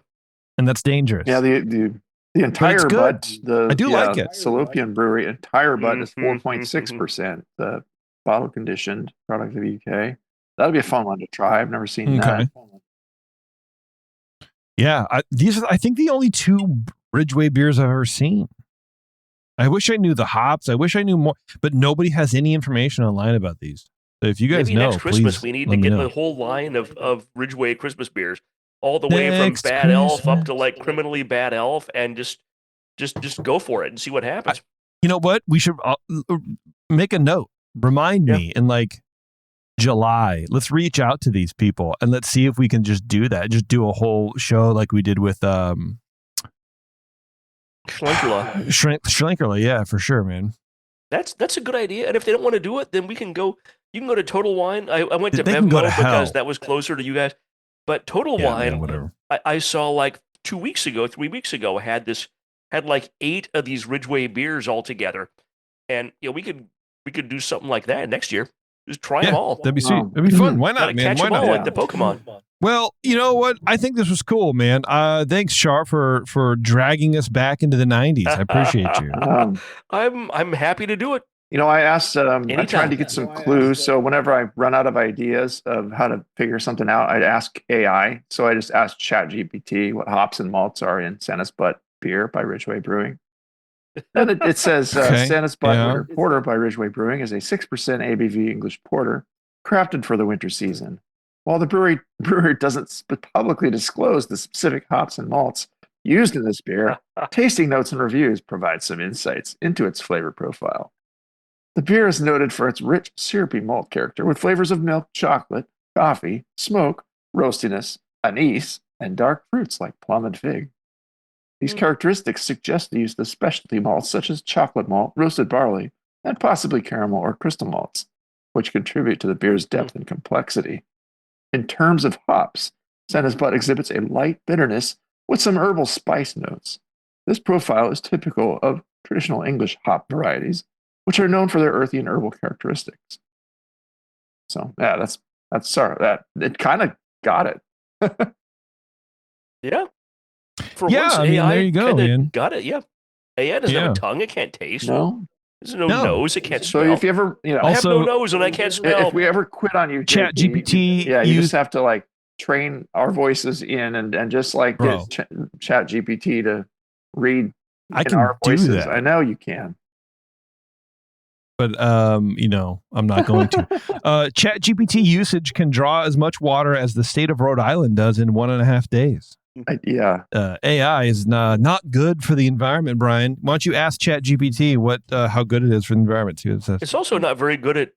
and that's dangerous. Yeah, the entire butt. I do like it. Salopian Brewery entire butt is 4.6%. The bottle conditioned product of the UK. That'll be a fun one to try. I've never seen that. Yeah, these are, I think, the only two Ridgeway beers I've ever seen. I wish I knew the hops. I wish I knew more, but nobody has any information online about these. So if you guys Maybe know, next Christmas please we need let to me get know. the whole line of Ridgeway Christmas beers, all the way Next from Bad Elf up Christmas. to like criminally Bad Elf, and just go for it and see what happens. You know what? We should make a note. Remind me in like July. Let's reach out to these people and let's see if we can just do that. Just do a whole show like we did with Schlenkerla. Yeah, for sure, man. That's a good idea. And if they don't want to do it, then we can go. You can go to Total Wine. I went to They can go Bevmo to hell. because that was closer to you guys. But Total Wine, man, whatever. I saw like 3 weeks ago, had like 8 of these Ridgeway beers all together, and we could do something like that next year. Just try them all. That'd be sweet. That'd be fun. Why not, Gotta man? catch Why them all not? like the Pokemon. Well, you know what? I think this was cool, man. Thanks, Char, for dragging us back into the 90s. I appreciate you. I'm happy to do it. I asked, I Anytime. tried to get some clues. So whenever I run out of ideas of how to figure something out, I'd ask AI. So I just asked ChatGPT what hops and malts are in Santa's Butt beer by Ridgeway Brewing. And it says Santa's Butt Winter Porter by Ridgeway Brewing is a 6% ABV English porter crafted for the winter season. While the brewery doesn't publicly disclose the specific hops and malts used in this beer, tasting notes and reviews provide some insights into its flavor profile. The beer is noted for its rich, syrupy malt character with flavors of milk, chocolate, coffee, smoke, roastiness, anise, and dark fruits like plum and fig. These characteristics suggest the use of specialty malts such as chocolate malt, roasted barley, and possibly caramel or crystal malts, which contribute to the beer's depth and complexity. In terms of hops, Santa's Butt exhibits a light bitterness with some herbal spice notes. This profile is typical of traditional English hop varieties, which are known for their earthy and herbal characteristics. So, yeah, that's sorry. That it kind of got it. Yeah. For Yeah, once, I mean, AI there you go, kinda man. got it. Yeah. AI doesn't have Yeah. a tongue. It can't taste. No. There's no nose. It can't So smell. if you ever, I have no Also- nose and I can't smell. if we ever quit on you, Chat JP, GPT yeah, you use- just have to like train our voices in and just like Bro. get Chat GPT to read I in can our do voices. that. I know you can. But I'm not going to. Chat GPT usage can draw as much water as the state of Rhode Island does in 1.5 days. Yeah. AI is not good for the environment, Brian. Why don't you ask Chat GPT how good it is for the environment? See what it says. It's also not very good at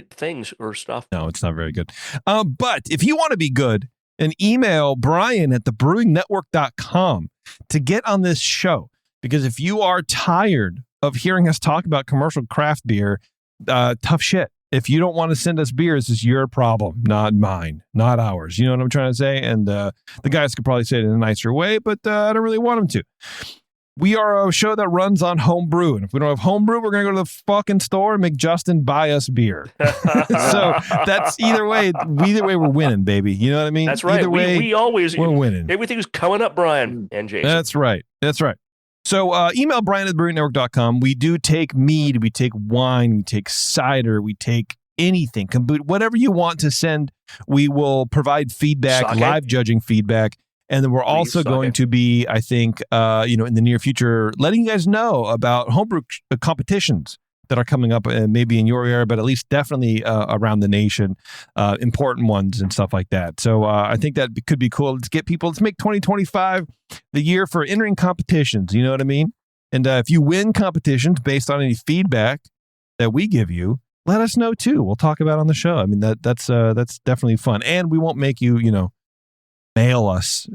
things or stuff. No, it's not very good. But if you want to be good, and email Brian at thebrewingnetwork.com to get on this show. Because if you are tired of hearing us talk about commercial craft beer, tough shit. If you don't want to send us beers, it's your problem, not mine, not ours. You know what I'm trying to say? And the guys could probably say it in a nicer way, but I don't really want them to. We are a show that runs on Homebrew. And if we don't have Homebrew, we're going to go to the fucking store and make Justin buy us beer. So that's either way we're winning, baby. You know what I mean? That's right. Either way, we always, we're winning. Everything's coming up, Brian and Jason. That's right. So email Brian at thebrewingnetwork.com. We do take mead, we take wine, we take cider, we take anything, whatever you want to send. We will provide feedback, live judging feedback. And then we're also going to be, I think, in the near future, letting you guys know about homebrew competitions that are coming up, maybe in your area, but at least definitely around the nation, important ones and stuff like that. So I think that could be cool. Let's make 2025 the year for entering competitions. You know what I mean? And if you win competitions based on any feedback that we give you, let us know too. We'll talk about it on the show. I mean, that's definitely fun. And we won't make you, mail us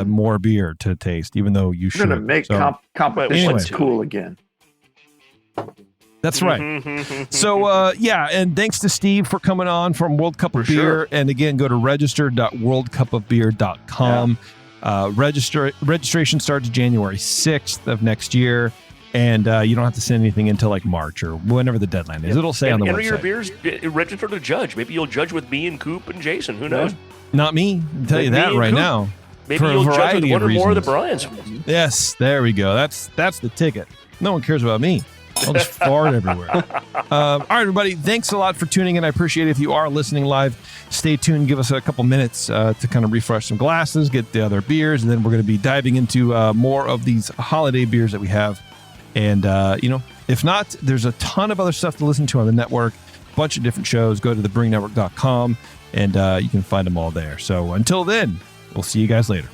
more beer to taste, even though you should. We're going to make competitions cool again. That's right. So, and thanks to Steve for coming on from World Cup of Beer. Sure. And again, go to register.worldcupofbeer.com. Registration starts January 6th of next year. And you don't have to send anything until like March or whenever the deadline is. It'll say on the website. Enter your beers, register to judge. Maybe you'll judge with me and Coop and Jason. Who knows? Not me. I'll tell you that right now. Maybe you'll judge with one or more of the Bryans. Yes, there we go. That's the ticket. No one cares about me. I'll just fart everywhere. All right, everybody. Thanks a lot for tuning in. I appreciate it. If you are listening live, stay tuned. Give us a couple minutes to kind of refresh some glasses, get the other beers, and then we're going to be diving into more of these holiday beers that we have. And, if not, there's a ton of other stuff to listen to on the network, a bunch of different shows. Go to thebrewingnetwork.com, and you can find them all there. So until then, we'll see you guys later.